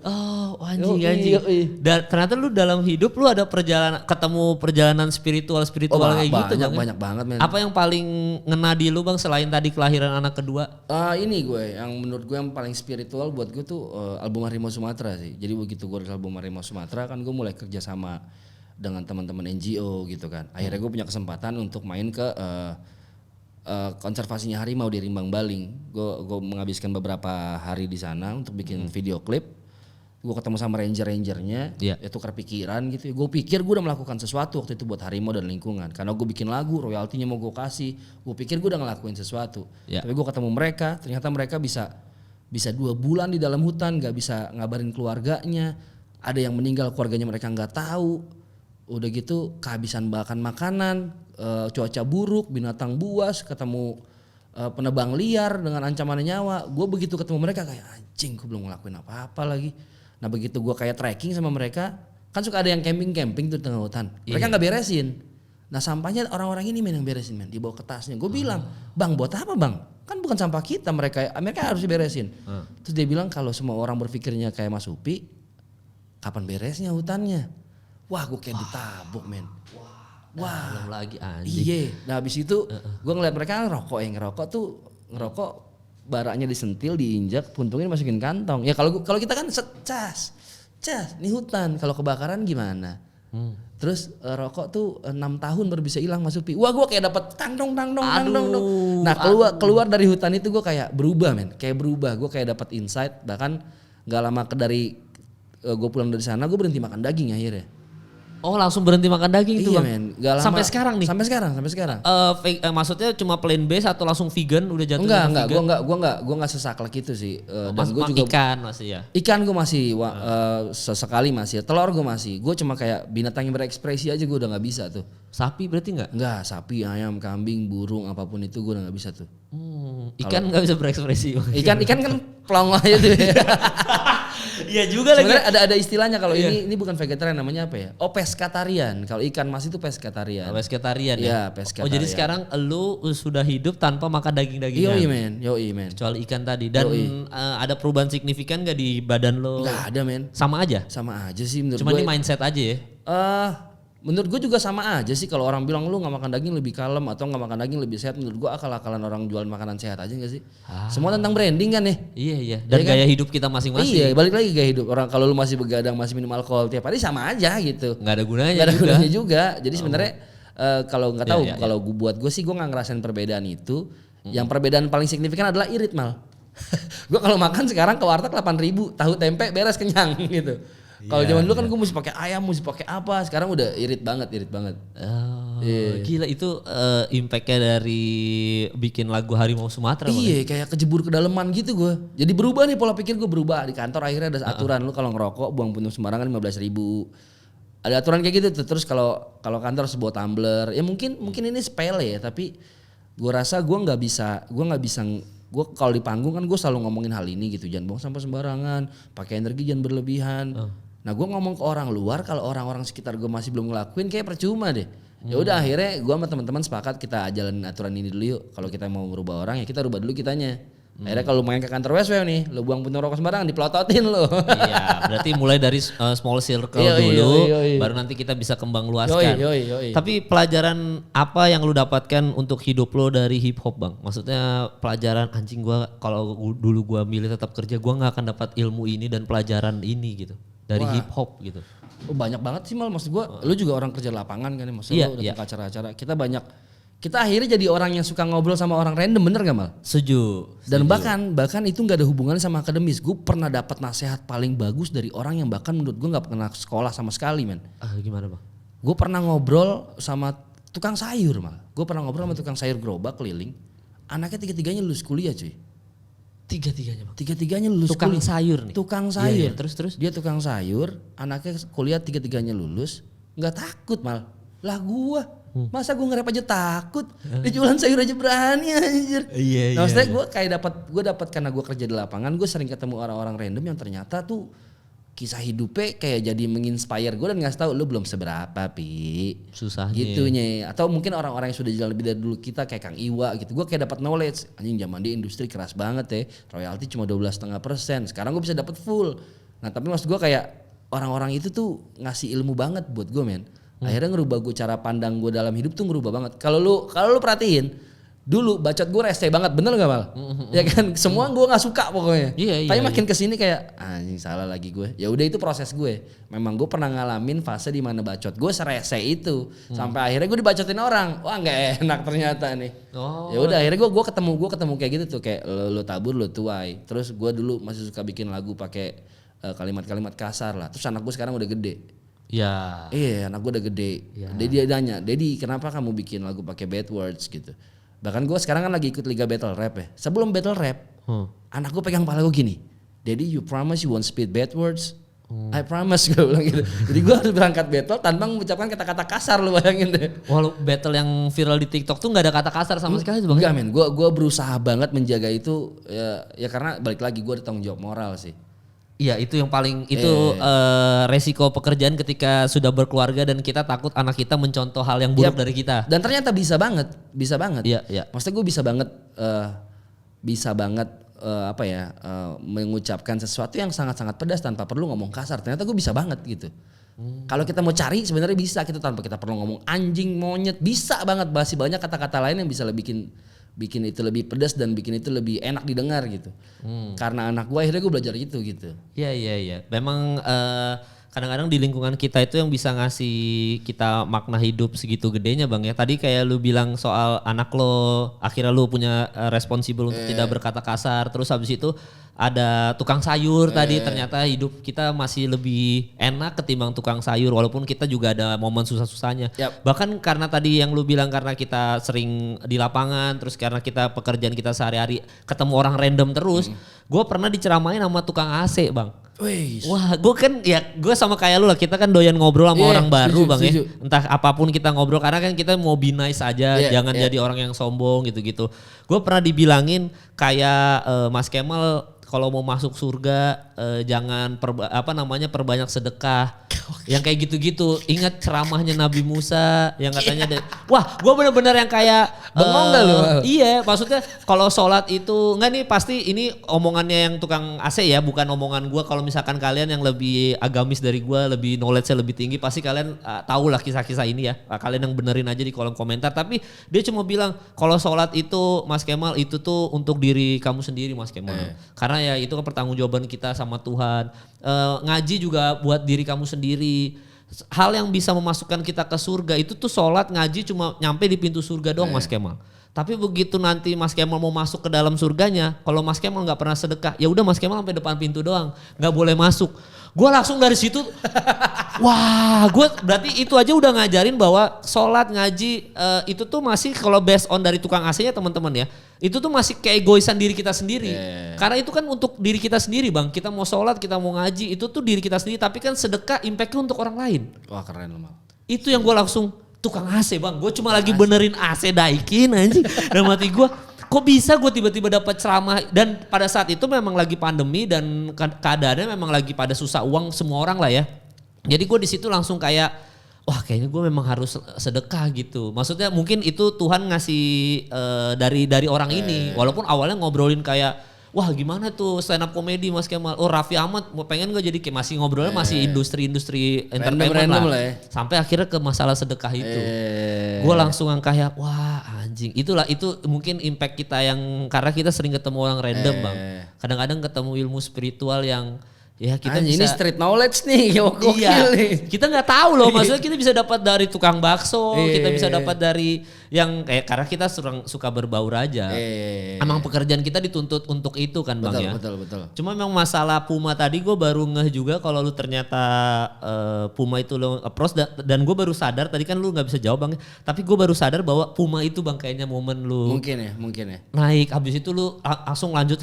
Oh anjing. Dan ternyata lu dalam hidup lu ada perjalanan spiritual kayak gitu. Banyak banget men. Apa yang paling ngena di lu bang selain tadi kelahiran anak kedua? Ini gue yang menurut gue yang paling spiritual buat gue tuh album Harimau Sumatera sih. Jadi begitu gue rilis album Harimau Sumatera kan gue mulai kerja sama dengan teman-teman NGO gitu kan. Akhirnya gue punya kesempatan untuk main ke konservasinya harimau di Rimbang Baling. Gue menghabiskan beberapa hari di sana untuk bikin video klip. Gue ketemu sama ranger-rangernya, ya tukar pikiran gitu. Gue pikir gue udah melakukan sesuatu waktu itu buat harimau dan lingkungan. Karena gue bikin lagu, royaltinya mau gue kasih. Gue pikir gue udah ngelakuin sesuatu. Tapi gue ketemu mereka, ternyata mereka bisa 2 bulan di dalam hutan, gak bisa ngabarin keluarganya. Ada yang meninggal, keluarganya mereka gak tahu. Udah gitu kehabisan bahan makanan, cuaca buruk, binatang buas, ketemu penebang liar dengan ancaman nyawa. Gue begitu ketemu mereka kayak anjing, gue belum ngelakuin apa-apa lagi. Nah begitu gue kayak trekking sama mereka, kan suka ada yang camping tuh di tengah hutan. Mereka nggak beresin. Nah sampahnya orang-orang ini yang beresin dibawa ke tasnya. Gue bilang, bang buat apa bang? Kan bukan sampah kita, mereka harus beresin. Terus dia bilang kalau semua orang berpikirnya kayak Mas Upi, kapan beresnya hutannya? Wah gue kayak ditabuk men. Wah lagi anjing. Iya. Nah habis itu gue ngeliat mereka ngerokok baraknya disentil, diinjak, puntungnya dimasukin kantong. Ya kalau kita kan cas, ini hutan. Kalau kebakaran gimana? Terus rokok tuh 6 tahun baru bisa hilang Mas Upi. Wah gue kayak dapat tangdong. Nah keluar dari hutan itu gue kayak berubah men, gue kayak dapat insight. Bahkan nggak lama dari gue pulang dari sana gue berhenti makan daging akhirnya. Oh langsung berhenti makan daging itu bang? Men, gak lama. Sampai sekarang nih? Sampai sekarang. Maksudnya cuma plain base atau langsung vegan udah jatuh? Enggak, gue nggak sesaklek itu sih. Dan gue juga ikan masih ya? Ikan gue masih sesekali masih, telur gue masih. Gue cuma kayak binatang yang berekspresi aja gue udah nggak bisa tuh. Sapi berarti nggak? Nggak, sapi, ayam, kambing, burung apapun itu gue udah nggak bisa tuh. Ikan nggak bisa berekspresi. Ikan kan pelongo aja tuh. Iya juga lagi. Sebenarnya ada istilahnya kalau ini bukan vegetarian, namanya apa ya? Oh, pescatarian. Kalau ikan mas itu pescatarian. Pescatarian ya. Iya, pescatarian. Oh, jadi sekarang lu sudah hidup tanpa makan daging-dagingan. Yoi men. Kecuali ikan tadi. Dan ada perubahan signifikan gak di badan lo? Gak ada men. Sama aja sih menurut gue. Cuma di mindset aja ya. Menurut gue juga sama aja sih. Kalau orang bilang lu nggak makan daging lebih kalem atau nggak makan daging lebih sehat, menurut gue akal-akalan orang jual makanan sehat aja nggak sih? Semua tentang branding kan ya. Iya. Dan gaya hidup kita masing-masing. Iya, balik lagi gaya hidup orang. Kalau lu masih begadang, masih minum alkohol tiap hari sama aja gitu. Nggak ada gunanya. Juga. Jadi sebenarnya kalau nggak tahu, kalau buat gue sih gue nggak ngerasain perbedaan itu. Yang perbedaan paling signifikan adalah irit mal. Gue kalau makan sekarang ke warteg 8.000, tahu tempe beres kenyang gitu. Kalau zaman dulu kan gue mesti pakai ayam, mesti pakai apa. Sekarang udah irit banget. Oh, gila itu impactnya dari bikin lagu Harimau Sumatera. Iya, kayak kejebur ke daleman gitu gue. Jadi berubah nih pola pikir gue berubah. Di kantor akhirnya ada aturan lu kalau ngerokok buang puntung sembarangan 15.000. Ada aturan kayak gitu tuh. Terus kalau kantor sebuah tumbler, ya mungkin ini sepele ya, tapi gue rasa gue nggak bisa. Gue kalau di panggung kan gue selalu ngomongin hal ini gitu, jangan buang sampah sembarangan, pakai energi jangan berlebihan. Nah gue ngomong ke orang luar, kalau orang-orang sekitar gue masih belum ngelakuin kayak percuma deh. Ya udah akhirnya gue sama teman-teman sepakat kita jalanin aturan ini dulu yuk. Kalau kita mau merubah orang ya kita rubah dulu kitanya. Akhirnya kalau main ke kantor WSW nih, lu buang puntung rokok sembarangan dipelototin lu. Iya, berarti mulai dari small circle dulu, baru nanti kita bisa kembang luaskan. Tapi pelajaran apa yang lu dapatkan untuk hidup lu dari hip hop bang? Maksudnya pelajaran anjing gua kalau dulu gua milih tetap kerja, gua nggak akan dapat ilmu ini dan pelajaran ini gitu dari hip hop gitu. Oh, banyak banget sih mal, maksud gua, lu juga orang kerja lapangan kan ya, maksudnya lu udah ke acara-acara, kita akhirnya jadi orang yang suka ngobrol sama orang random, bener gak mal? Setuju. Dan bahkan itu gak ada hubungannya sama akademis. Gue pernah dapat nasihat paling bagus dari orang yang bahkan menurut gue gak pernah sekolah sama sekali men. Gimana bang? Gue pernah ngobrol sama tukang sayur mal. Gue pernah ngobrol sama tukang sayur gerobak keliling. Anaknya tiga-tiganya lulus kuliah cuy. Tiga-tiganya bang? Tiga-tiganya lulus tukang kuliah. Sayur nih? Tukang sayur. Iya. Terus? Dia tukang sayur, anaknya kuliah tiga-tiganya lulus. Gak takut mal. Lah gue. Masa gue nge-rap aja takut, dia jualan sayur aja berani anjir. Iya. Nah, maksudnya gue kayak dapat karena gue kerja di lapangan, gue sering ketemu orang-orang random yang ternyata tuh kisah hidupnya kayak jadi menginspire gue dan ngasih tahu lu belum seberapa pi. Susahnya. Gitunya. Atau mungkin orang-orang yang sudah jalan lebih dari dulu kita kayak Kang Iwa gitu. Gue kayak dapat knowledge. Anjing zaman dia industri keras banget ya. Royalti cuma 12,5%. Sekarang gue bisa dapat full. Nah, tapi maksud gue kayak orang-orang itu tuh ngasih ilmu banget buat gue men. Akhirnya ngerubah gue cara pandang gue dalam hidup tuh ngerubah banget. Kalau lu perhatiin, dulu bacot gue rese banget, bener gak mal? Ya kan, semua gue nggak suka pokoknya. Iya, tapi makin kesini kayak, anjing salah lagi gue. Ya udah itu proses gue. Memang gue pernah ngalamin fase di mana bacot gue serese itu, sampai akhirnya gue dibacotin orang. Wah nggak enak ternyata nih. Ya udah akhirnya gue ketemu kayak gitu tuh, kayak lu tabur lu tuai. Terus gue dulu masih suka bikin lagu pakai kalimat-kalimat kasar lah. Terus anak gue sekarang udah gede. Ya. Iya, anak gue udah gede. Ya. Dia nanya, "Daddy, kenapa kamu bikin lagu pakai bad words gitu?" Bahkan gue sekarang kan lagi ikut liga battle rap ya. Sebelum battle rap, anak gue pegang kepala gue gini, "Daddy, you promise you won't spit bad words?" I promise, gue bilang gitu. Jadi gue harus berangkat battle tanpa mengucapkan kata-kata kasar, lu bayangin deh. Walau battle yang viral di TikTok tuh nggak ada kata kasar sama sekali tuh bang. Enggak men, gue berusaha banget menjaga itu ya karena balik lagi gue ada tanggung jawab moral sih. Iya itu yang paling resiko pekerjaan ketika sudah berkeluarga dan kita takut anak kita mencontoh hal yang buruk dari kita. Dan ternyata bisa banget. Iya. Maksudnya gue bisa banget mengucapkan sesuatu yang sangat-sangat pedas tanpa perlu ngomong kasar. Ternyata gue bisa banget gitu. Kalau kita mau cari sebenarnya bisa gitu tanpa kita perlu ngomong anjing, monyet, bisa banget. Masih banyak kata-kata lain yang bisa bikin itu lebih pedas dan bikin itu lebih enak didengar gitu. Karena anak gue akhirnya gue belajar gitu. Iya. Memang kadang-kadang di lingkungan kita itu yang bisa ngasih kita makna hidup segitu gedenya bang ya. Tadi kayak lu bilang soal anak lo akhirnya lu punya responsible untuk tidak berkata kasar. Terus habis itu ada tukang sayur tadi, ternyata hidup kita masih lebih enak ketimbang tukang sayur walaupun kita juga ada momen susah-susahnya. Bahkan karena tadi yang lu bilang karena kita sering di lapangan, terus karena kita pekerjaan kita sehari-hari ketemu orang random terus, gue pernah diceramain sama tukang AC bang. Wah, gue sama kayak lu lah, kita kan doyan ngobrol sama orang baru bang ya. Entah apapun kita ngobrol, karena kan kita mau be nice aja, jangan jadi orang yang sombong gitu-gitu. Gue pernah dibilangin kayak Mas Kemal kalau mau masuk surga jangan perbanyak sedekah. Yang kayak gitu-gitu. Ingat ceramahnya Nabi Musa yang katanya wah, gue bener-bener yang kayak bengong dah lu. Iya, maksudnya kalau sholat itu enggak nih, pasti ini omongannya yang tukang AC ya, bukan omongan gue. Kalau misalkan kalian yang lebih agamis dari gue, lebih knowledge-nya lebih tinggi, pasti kalian tahu lah kisah-kisah ini ya. Kalian yang benerin aja di kolom komentar. Tapi dia cuma bilang kalau sholat itu Mas Kemal itu tuh untuk diri kamu sendiri Mas Kemal. Karena ya itu kan pertanggungjawaban kita sama Tuhan. Ngaji juga buat diri kamu sendiri. Hal yang bisa memasukkan kita ke surga itu tuh sholat, ngaji cuma nyampe di pintu surga doang Mas Kemal. Tapi begitu nanti Mas Kemal mau masuk ke dalam surganya, kalau Mas Kemal nggak pernah sedekah, ya udah Mas Kemal sampai depan pintu doang, nggak boleh masuk. Gue langsung dari situ, wah, gue berarti itu aja udah ngajarin bahwa sholat, ngaji itu tuh masih kalau based on dari tukang AC-nya teman-teman ya, itu tuh masih keegoisan diri kita sendiri. Karena itu kan untuk diri kita sendiri bang, kita mau sholat, kita mau ngaji, itu tuh diri kita sendiri. Tapi kan sedekah impactnya untuk orang lain. Wah keren loh. Itu yang gue langsung, tukang AC bang, gue cuma lagi benerin AC Daikin anjing. Dan mati gue, kok bisa gue tiba-tiba dapat ceramah, dan pada saat itu memang lagi pandemi dan keadaannya memang lagi pada susah uang semua orang lah ya. Jadi gue di situ langsung kayak, wah kayaknya gue memang harus sedekah gitu. Maksudnya mungkin itu Tuhan ngasih dari orang ini. Walaupun awalnya ngobrolin kayak, wah gimana tuh stand up comedy Mas Kemal? Oh Raffi Ahmad mau pengen gak jadi kayak masih ngobrolnya masih industri entertainment lah. Sampai akhirnya ke masalah sedekah itu. Gue langsung kayak wah anjing. Itulah itu mungkin impact kita yang karena kita sering ketemu orang random bang. Kadang-kadang ketemu ilmu spiritual yang ya kita bisa. Ini street knowledge nih. Iya. Kita nggak tahu loh. Maksudnya kita bisa dapat dari tukang bakso. Kita bisa dapat dari yang kayak karena kita suka berbaur aja. Emang pekerjaan kita dituntut untuk itu kan bang ya. Betul. Cuma memang masalah Puma tadi gue baru ngeh juga kalau lu ternyata Puma itu lo approach dan gue baru sadar tadi kan lu nggak bisa jawab bang. Tapi gue baru sadar bahwa Puma itu bang kayaknya momen lu. Mungkin ya. Naik habis itu lu langsung lanjut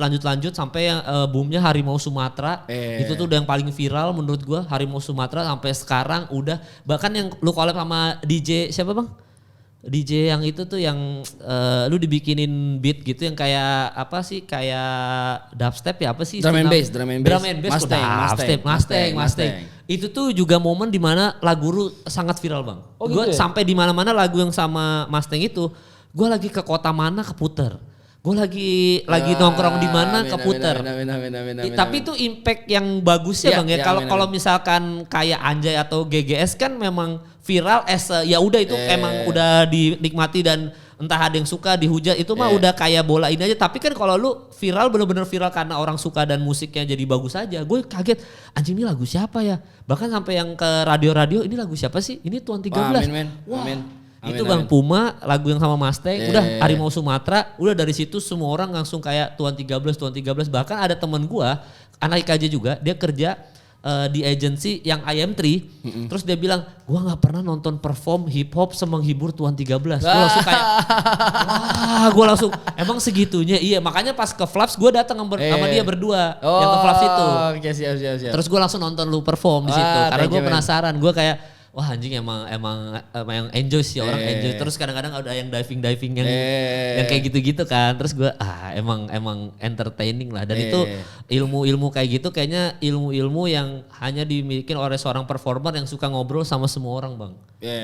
sampai yang boomnya Harimau Sumatera. Itu tuh udah yang paling viral menurut gue, Harimau Sumatera sampai sekarang udah, bahkan yang lu collab sama DJ siapa bang? DJ yang itu tuh yang lu dibikinin beat gitu yang kayak apa sih, kayak dubstep ya apa sih? Drum and bass. Mustang. Itu tuh juga momen dimana lagu lu sangat viral bang. Gue sampai di mana-mana lagu yang sama Mustang itu, gue lagi ke kota mana keputer. Gue lagi nongkrong di mana keputer. Tapi itu impact yang bagus ya bang ya. Kalau misalkan kayak Anjay atau GGS kan memang viral ya udah itu emang udah dinikmati dan entah ada yang suka dihujat itu mah udah kayak bola ini aja. Tapi kan kalau lu viral bener-bener viral karena orang suka dan musiknya jadi bagus aja. Gue kaget anjing ini lagu siapa ya. Bahkan sampai yang ke radio-radio ini lagu siapa sih? Ini Tuan 13. Wah, itu Bang Puma, lagu yang sama Mustang, udah Harimau Sumatera, udah dari situ semua orang langsung kayak Tuan 13. Bahkan ada temen gua, anak IKJ juga, dia kerja di agency yang IM3, terus dia bilang, gua nggak pernah nonton perform hip hop semenghibur Tuan 13. Gua langsung kayak, wah, gua langsung emang segitunya, iya. Makanya pas ke Flaps gua datang sama dia berdua, yang ke Flaps itu. Oke, siap. Terus gua langsung nonton lu perform di situ, karena gua penasaran, gua kayak wah anjing emang enjoy sih orang enjoy. Terus kadang-kadang ada yang diving yang kayak gitu-gitu kan. Terus gue emang entertaining lah. Dan itu ilmu-ilmu kayak gitu kayaknya ilmu-ilmu yang hanya dimiliki oleh seorang performer yang suka ngobrol sama semua orang bang.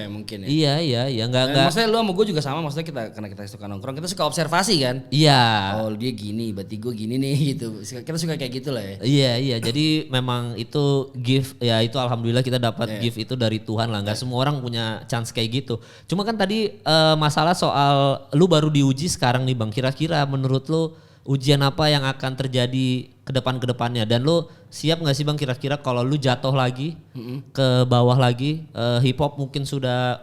Mungkin ya. Iya enggak. Maksudnya lu sama gue juga sama. Maksudnya karena kita suka nongkrong, kita suka observasi kan. Iya. Oh dia gini, berarti gue gini nih gitu. Kita suka kayak gitu lah ya. Iya. Jadi memang itu gift ya, itu alhamdulillah kita dapat gift itu dari Tuhan lah, nggak semua orang punya chance kayak gitu. Cuma kan tadi masalah soal lu baru diuji sekarang nih bang, kira-kira menurut lu ujian apa yang akan terjadi ke depannya, dan lu siap nggak sih bang kira-kira kalau lu jatuh lagi ke bawah lagi, hip hop mungkin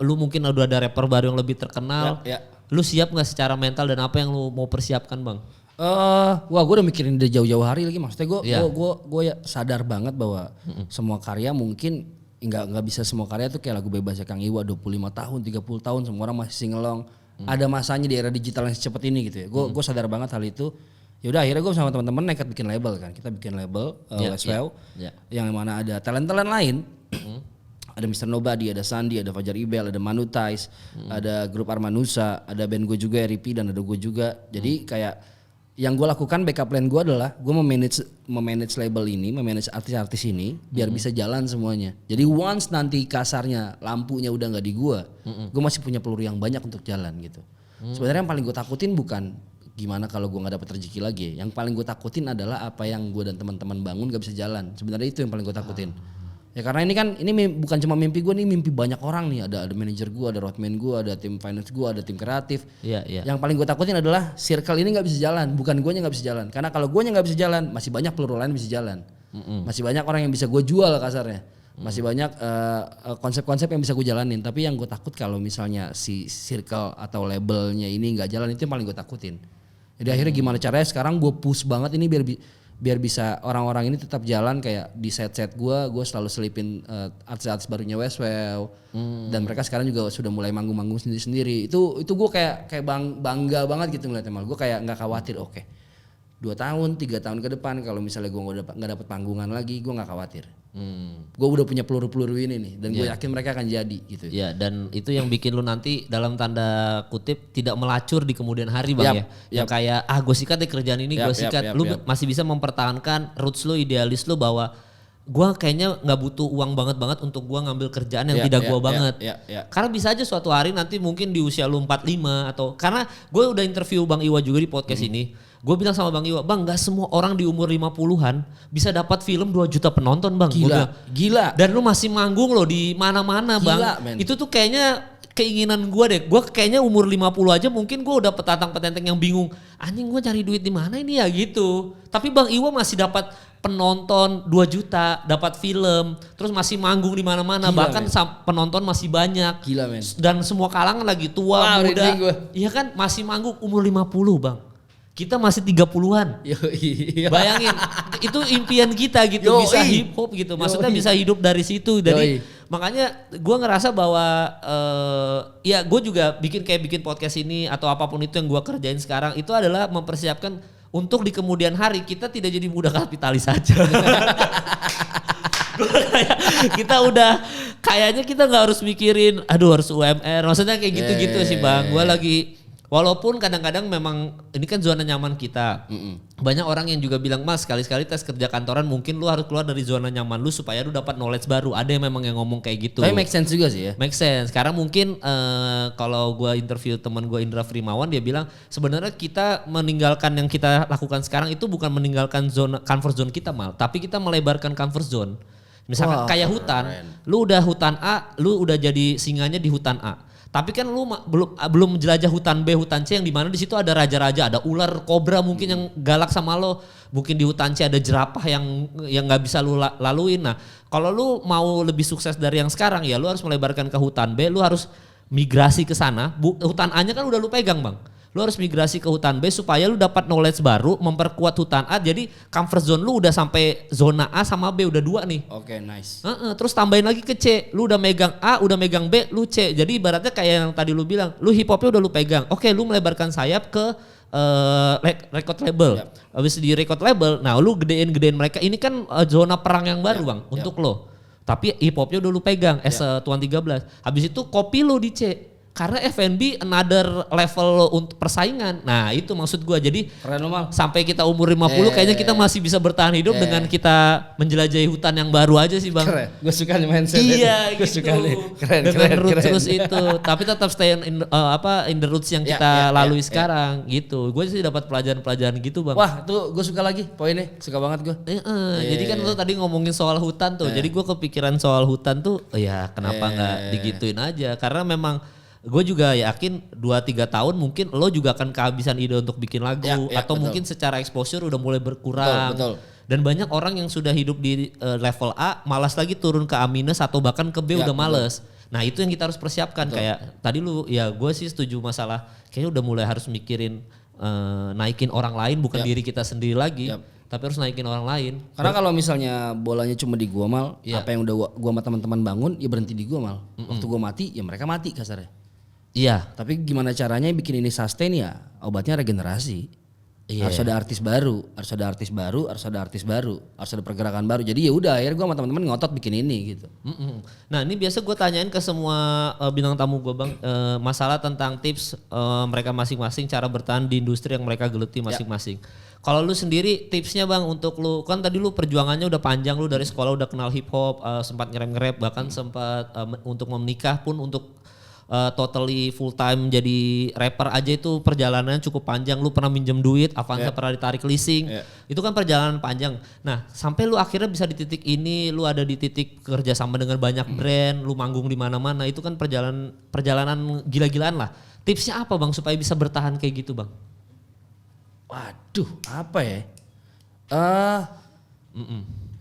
lu mungkin udah ada rapper baru yang lebih terkenal, lu siap nggak secara mental dan apa yang lu mau persiapkan bang? Wah gue udah mikirin dari jauh-jauh hari lagi, maksudnya gue sadar banget bahwa semua karya mungkin nggak bisa semua karya tuh kayak lagu bebasnya Kang Iwa 25 tahun, 30 tahun semua orang masih singelong. Ada masanya di era digital yang secepat ini gitu ya. Gue sadar banget hal itu. Ya udah akhirnya gue sama teman-teman nekat bikin label kan. Kita bikin label Westwell yang mana ada talent-talent lain. Ada Mr. Nobody, ada Sandi, ada Fajar Ibel, ada Manutais, ada grup Armanusa, ada band gue juga RIP dan ada gue juga. Jadi kayak yang gue lakukan backup plan gue adalah gue memanage label ini, memanage artis-artis ini biar bisa jalan semuanya. Jadi once nanti kasarnya lampunya udah nggak di gue masih punya peluru yang banyak untuk jalan gitu. Sebenarnya yang paling gue takutin bukan gimana kalau gue nggak dapet rezeki lagi. Yang paling gue takutin adalah apa yang gue dan teman-teman bangun gak bisa jalan. Sebenarnya itu yang paling gue takutin. Ya karena ini kan bukan cuma mimpi gue, ini mimpi banyak orang nih. Ada manajer gue, ada roadman gue, ada tim finance gue, ada tim kreatif. Yang paling gue takutin adalah circle ini nggak bisa jalan. Bukan gue nya nggak bisa jalan. Karena kalau gue nya nggak bisa jalan, masih banyak peluru lain bisa jalan. Masih banyak orang yang bisa gue jual kasarnya. Masih banyak konsep-konsep yang bisa gue jalanin. Tapi yang gue takut kalau misalnya si circle atau labelnya ini nggak jalan, itu yang paling gue takutin. Jadi akhirnya gimana caranya sekarang gue push banget ini biar bisa orang-orang ini tetap jalan. Kayak di set gue selalu selipin artis-artis barunya Westwell dan mereka sekarang juga sudah mulai manggung-manggung sendiri-sendiri. Itu gue kayak bangga banget gitu ngeliatnya. Gue kayak nggak khawatir. Oke, 2 tahun 3 tahun ke depan kalau misalnya gue nggak dapet panggungan lagi, gue nggak khawatir. Gue udah punya peluru-peluru ini nih dan gue yakin mereka akan jadi gitu. Ya, dan itu yang bikin lu nanti dalam tanda kutip tidak melacur di kemudian hari Bang Yang kayak gue sikat deh kerjaan ini, gue sikat. Lu masih bisa mempertahankan roots lu, idealis lu bahwa gue kayaknya nggak butuh uang banget untuk gue ngambil kerjaan yang tidak gue banget. Karena bisa aja suatu hari nanti mungkin di usia lu 45 atau karena gue udah interview Bang Iwa juga di podcast ini. Gue bilang sama Bang Iwa, Bang gak semua orang di umur 50-an bisa dapat film 2 juta penonton Bang. Gila. Dan lu masih manggung loh di mana-mana Bang. Man. Itu tuh kayaknya keinginan gue deh. Gue kayaknya umur 50 aja mungkin gue udah petatang-petenteng yang bingung. Anjing gue cari duit di mana ini ya gitu. Tapi Bang Iwa masih dapat penonton 2 juta, dapat film, terus masih manggung di mana-mana, bahkan penonton masih banyak. Gila men. Dan semua kalangan lagi tua, muda. Iya kan masih manggung umur 50 Bang. Kita masih 30-an. Bayangin, itu impian kita gitu, bisa hip hop gitu. Maksudnya bisa hidup dari situ. Jadi makanya gue ngerasa bahwa ya gue juga bikin podcast ini atau apapun itu yang gue kerjain sekarang itu adalah mempersiapkan untuk di kemudian hari kita tidak jadi budak kapitalis saja. Kita udah kayaknya kita nggak harus mikirin, aduh harus UMR. Maksudnya kayak gitu-gitu sih Bang. Gue lagi walaupun kadang-kadang memang ini kan zona nyaman kita. Banyak orang yang juga bilang, Mas sekali-sekali tes kerja kantoran mungkin lu harus keluar dari zona nyaman lu supaya lu dapat knowledge baru. Ada yang memang yang ngomong kayak gitu. Tapi make sense juga sih ya. Make sense. Karena mungkin kalau gue interview teman gue Indra Frimawan, dia bilang sebenarnya kita meninggalkan yang kita lakukan sekarang itu bukan meninggalkan zona comfort zone kita mal, tapi kita melebarkan comfort zone. Misalkan kayak hutan, lu udah hutan A, lu udah jadi singanya di hutan A. Tapi kan lu belum menjelajah hutan B, hutan C yang dimana di situ ada raja-raja, ada ular, kobra mungkin yang galak sama lo. Mungkin di hutan C ada jerapah yang nggak bisa lu laluin. Nah, kalau lu mau lebih sukses dari yang sekarang ya lu harus melebarkan ke hutan B, lu harus migrasi ke sana. Hutan A-nya kan udah lu pegang Bang. Lu harus migrasi ke hutan B supaya lu dapat knowledge baru, memperkuat hutan A. Jadi comfort zone lu udah sampai zona A sama B udah 2 nih. Oke, nice. Terus tambahin lagi ke C. Lu udah megang A, udah megang B, lu C. Jadi ibaratnya kayak yang tadi lu bilang, lu hip hopnya udah lu pegang. Oke, lu melebarkan sayap ke record label. Habis di record label, nah lu gedein mereka. Ini kan zona perang yang baru Bang untuk lo. Tapi hip hopnya udah lu pegang Tuan 13. Habis itu kopi lu di C. Karena F&B another level untuk persaingan. Nah itu maksud gue. Jadi sampai kita umur 50 kayaknya kita masih bisa bertahan hidup dengan kita menjelajahi hutan yang baru aja sih Bang. Keren. Gue suka nih mindset. Iya gitu. Gue suka nih. Dengan roots terus itu. Tapi tetap stay in the roots yang kita lalui sekarang gitu. Gue sih dapat pelajaran-pelajaran gitu Bang. Wah tuh gue suka lagi poinnya. Suka banget gue. Jadi kan lu tadi ngomongin soal hutan tuh. Jadi gue kepikiran soal hutan tuh ya kenapa gak digituin aja. Karena memang gue juga yakin 2-3 tahun mungkin lo juga akan kehabisan ide untuk bikin lagu atau mungkin secara exposure udah mulai berkurang. Betul. Dan banyak orang yang sudah hidup di level A malas lagi turun ke A- atau bahkan ke B udah males. Nah itu yang kita harus persiapkan. Kayak tadi lu ya gue sih setuju masalah kayaknya udah mulai harus mikirin naikin orang lain bukan diri kita sendiri lagi. Tapi harus naikin orang lain. Karena kalau misalnya bolanya cuma di gua mal, apa yang udah gua sama teman-teman bangun ya berhenti di gua mal. Waktu gua mati ya mereka mati kasarnya. Iya. Tapi gimana caranya bikin ini sustain ya obatnya regenerasi. Harus ada artis baru, harus ada artis baru, harus ada artis baru, harus ada pergerakan baru. Jadi ya udah akhirnya gue sama teman-teman ngotot bikin ini gitu. Nah ini biasa gue tanyain ke semua bintang tamu gue bang, masalah tentang tips mereka masing-masing cara bertahan di industri yang mereka geluti masing-masing. Kalau lu sendiri tipsnya bang untuk lu, kan tadi lu perjuangannya udah panjang, lu dari sekolah udah kenal hip hop, sempat nge-rap bahkan sempat untuk menikah pun untuk totally full time jadi rapper aja itu perjalanannya cukup panjang. Lu pernah minjem duit, Avanza pernah ditarik leasing. Itu kan perjalanan panjang. Nah, sampai lu akhirnya bisa di titik ini, lu ada di titik kerja sama dengan banyak brand, lu manggung di mana-mana. Itu kan perjalanan gila-gilaan lah. Tipsnya apa Bang supaya bisa bertahan kayak gitu, Bang? Waduh, apa ya?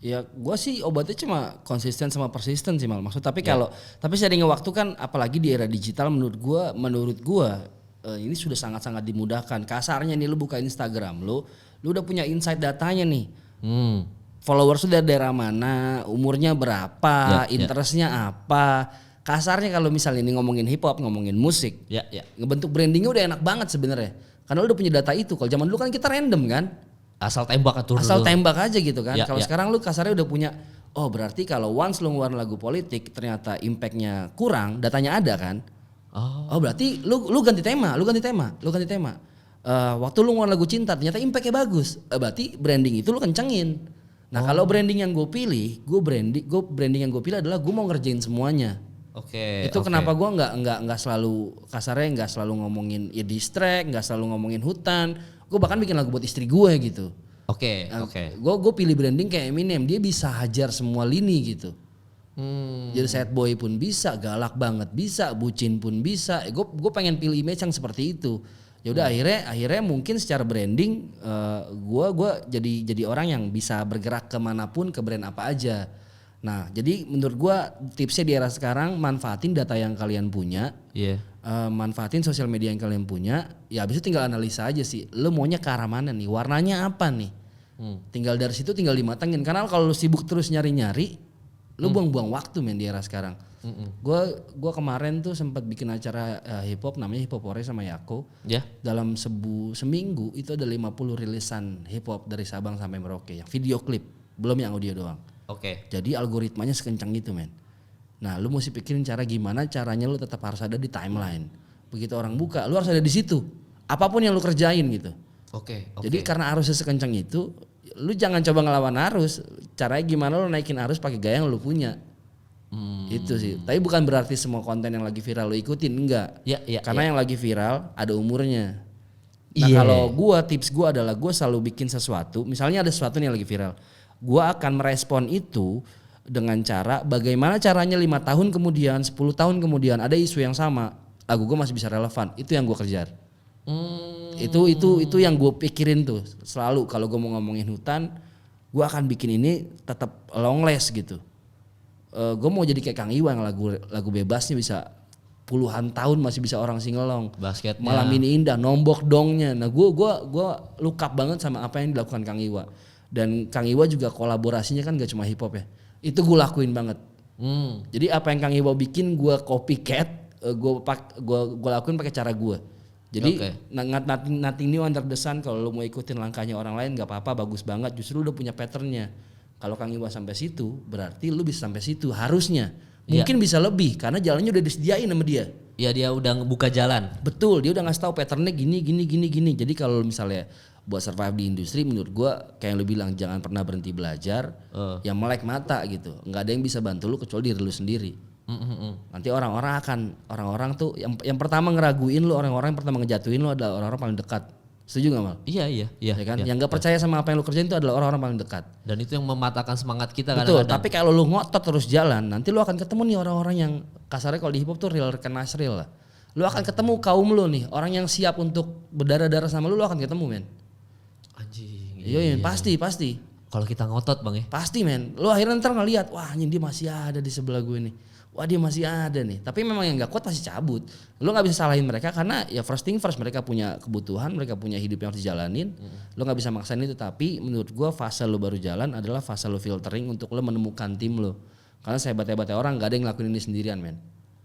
Ya gue sih obatnya cuma konsisten sama persisten sih mal. Maksud tapi tapi seiringnya waktu kan apalagi di era digital menurut gue ini sudah sangat-sangat dimudahkan. Kasarnya nih lu buka Instagram lu udah punya insight datanya nih. Followers udah daerah mana, umurnya berapa, interestnya apa. Kasarnya kalau misalnya ini ngomongin hip hop, ngomongin musik, ngebentuk brandingnya udah enak banget sebenarnya. Karena lu udah punya data itu. Kalau zaman dulu kan kita random kan. Asal tembak tembak aja gitu kan. Kalau sekarang lu kasarnya udah punya, oh berarti kalau once lu ngeluarin lagu politik ternyata impactnya kurang, datanya ada kan. Oh berarti lu ganti tema. Waktu lu ngeluarin lagu cinta ternyata impactnya bagus. Berarti branding itu lu kencengin. Nah kalau branding yang gue pilih, branding yang gue pilih adalah gue mau ngerjain semuanya. Itu kenapa gue nggak selalu kasarnya nggak selalu ngomongin ya distract, nggak selalu ngomongin hutan. Gue bahkan bikin lagu buat istri gue gitu. Gue pilih branding kayak Eminem, dia bisa hajar semua lini gitu. Jadi sad boy pun bisa, galak banget bisa, bucin pun bisa. Gue pengen pilih image yang seperti itu. Ya udah akhirnya mungkin secara branding gue jadi orang yang bisa bergerak kemanapun ke brand apa aja. Nah jadi menurut gue tipsnya di era sekarang manfaatin data yang kalian punya. Manfaatin sosial media yang kalian punya, ya habis itu tinggal analisa aja sih, lo maunya ke arah mana nih, warnanya apa nih, tinggal dari situ tinggal dimatengin. Karena kalau lo sibuk terus nyari-nyari, lo buang-buang waktu men di era sekarang. Gue kemarin tuh sempat bikin acara hip hop namanya Hip Hop Ore sama Yako. Dalam seminggu itu ada 50 rilisan hip hop dari Sabang sampai Merauke, yang video klip, belum yang audio doang. Jadi algoritmanya sekencang gitu men. Nah, lu mesti pikirin gimana caranya lu tetap harus ada di timeline. Begitu orang buka, lu harus ada di situ. Apapun yang lu kerjain gitu. Jadi karena arusnya sekencang itu, lu jangan coba ngelawan arus. Caranya gimana lu naikin arus pakai gaya yang lu punya. Itu sih. Tapi bukan berarti semua konten yang lagi viral lu ikutin, enggak. Karena yang lagi viral ada umurnya. Nah, kalau tips gua adalah gua selalu bikin sesuatu, misalnya ada sesuatu nih yang lagi viral. Gua akan merespon itu dengan cara bagaimana caranya 5 tahun kemudian, 10 tahun kemudian ada isu yang sama, lagu gue masih bisa relevan. Itu yang gue kejar. Itu yang gue pikirin tuh selalu kalau gue mau ngomongin hutan, gue akan bikin ini tetap long last gitu. Gue mau jadi kayak Kang Iwa yang lagu bebasnya bisa puluhan tahun masih bisa orang singelong. Basketnya. Malam ini indah, nombok dongnya. Nah gue look up banget sama apa yang dilakukan Kang Iwa. Dan Kang Iwa juga kolaborasinya kan gak cuma hip hop ya. Itu gue lakuin banget. Jadi apa yang Kang Iwa bikin gue copycat, gue lakuin pakai cara gue. Jadi nothing new under the sun. Kalau lo mau ikutin langkahnya orang lain gak apa-apa, bagus banget. Justru lo udah punya patternnya. Kalau Kang Iwa sampai situ, berarti lo bisa sampai situ harusnya. Mungkin bisa lebih karena jalannya udah disediain sama dia. Ya dia udah ngebuka jalan. Betul, dia udah ngasih tahu patternnya gini. Jadi kalau misalnya buat survive di industri, menurut gue kayak yang lu bilang jangan pernah berhenti belajar, yang melek mata gitu. Nggak ada yang bisa bantu lu kecuali diri lu sendiri. Nanti orang-orang tuh yang pertama ngeraguin lu, orang-orang yang pertama ngejatuhin lu adalah orang-orang paling dekat. Setuju nggak Mal? Iya. Ya kan? Yang nggak percaya sama apa yang lu kerjain itu adalah orang-orang paling dekat. Dan itu yang mematahkan semangat kita. Betul. Kadang-kadang. Tapi kalau lu ngotot terus jalan, nanti lu akan ketemu nih orang-orang yang kasarnya kalau di hip hop tuh real recognize real lah. Lu akan ketemu kaum lu nih, orang yang siap untuk berdarah-darah sama lu akan ketemu men. Anjing. Iya, pasti. Kalau kita ngotot bang ya. Pasti men. Lu akhirnya ntar ngeliat, wah anjing dia masih ada di sebelah gue nih. Wah dia masih ada nih. Tapi memang yang gak kuat pasti cabut. Lu gak bisa salahin mereka karena ya first thing first, mereka punya kebutuhan, mereka punya hidup yang harus dijalanin. Lu gak bisa maksain itu. Tapi menurut gue fase lu baru jalan adalah fase lu filtering untuk lu menemukan tim lu. Karena sehebat-hebatnya orang gak ada yang ngelakuin ini sendirian men.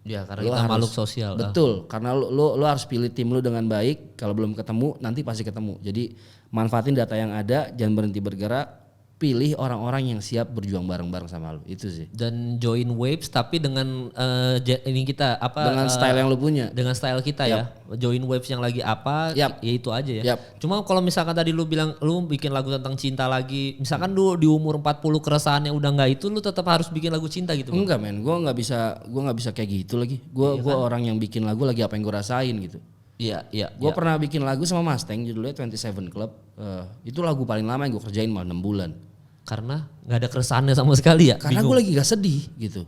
Ya karena kita makhluk sosial. Betul, karena lu harus pilih tim lu dengan baik. Kalau belum ketemu nanti pasti ketemu. Jadi manfaatin data yang ada, jangan berhenti bergerak. Pilih orang-orang yang siap berjuang bareng-bareng sama lu, itu sih. Dan join waves tapi dengan ini kita apa? Dengan style yang lu punya. Dengan style kita ya. Join waves yang lagi apa? Ya itu aja ya. Cuma kalau misalkan tadi lu bilang lu bikin lagu tentang cinta lagi, misalkan lu di umur 40 keresahannya udah nggak itu, lu tetap harus bikin lagu cinta gitu. Enggak men, gue nggak bisa kayak gitu lagi. Gue orang yang bikin lagu lagi apa yang gue rasain gitu. Iya. Gue pernah bikin lagu sama Mustang judulnya 27 Club. Itu lagu paling lama yang gue kerjain malah 6 bulan. Karena nggak ada keresahannya sama sekali ya. Karena gue lagi gak sedih gitu.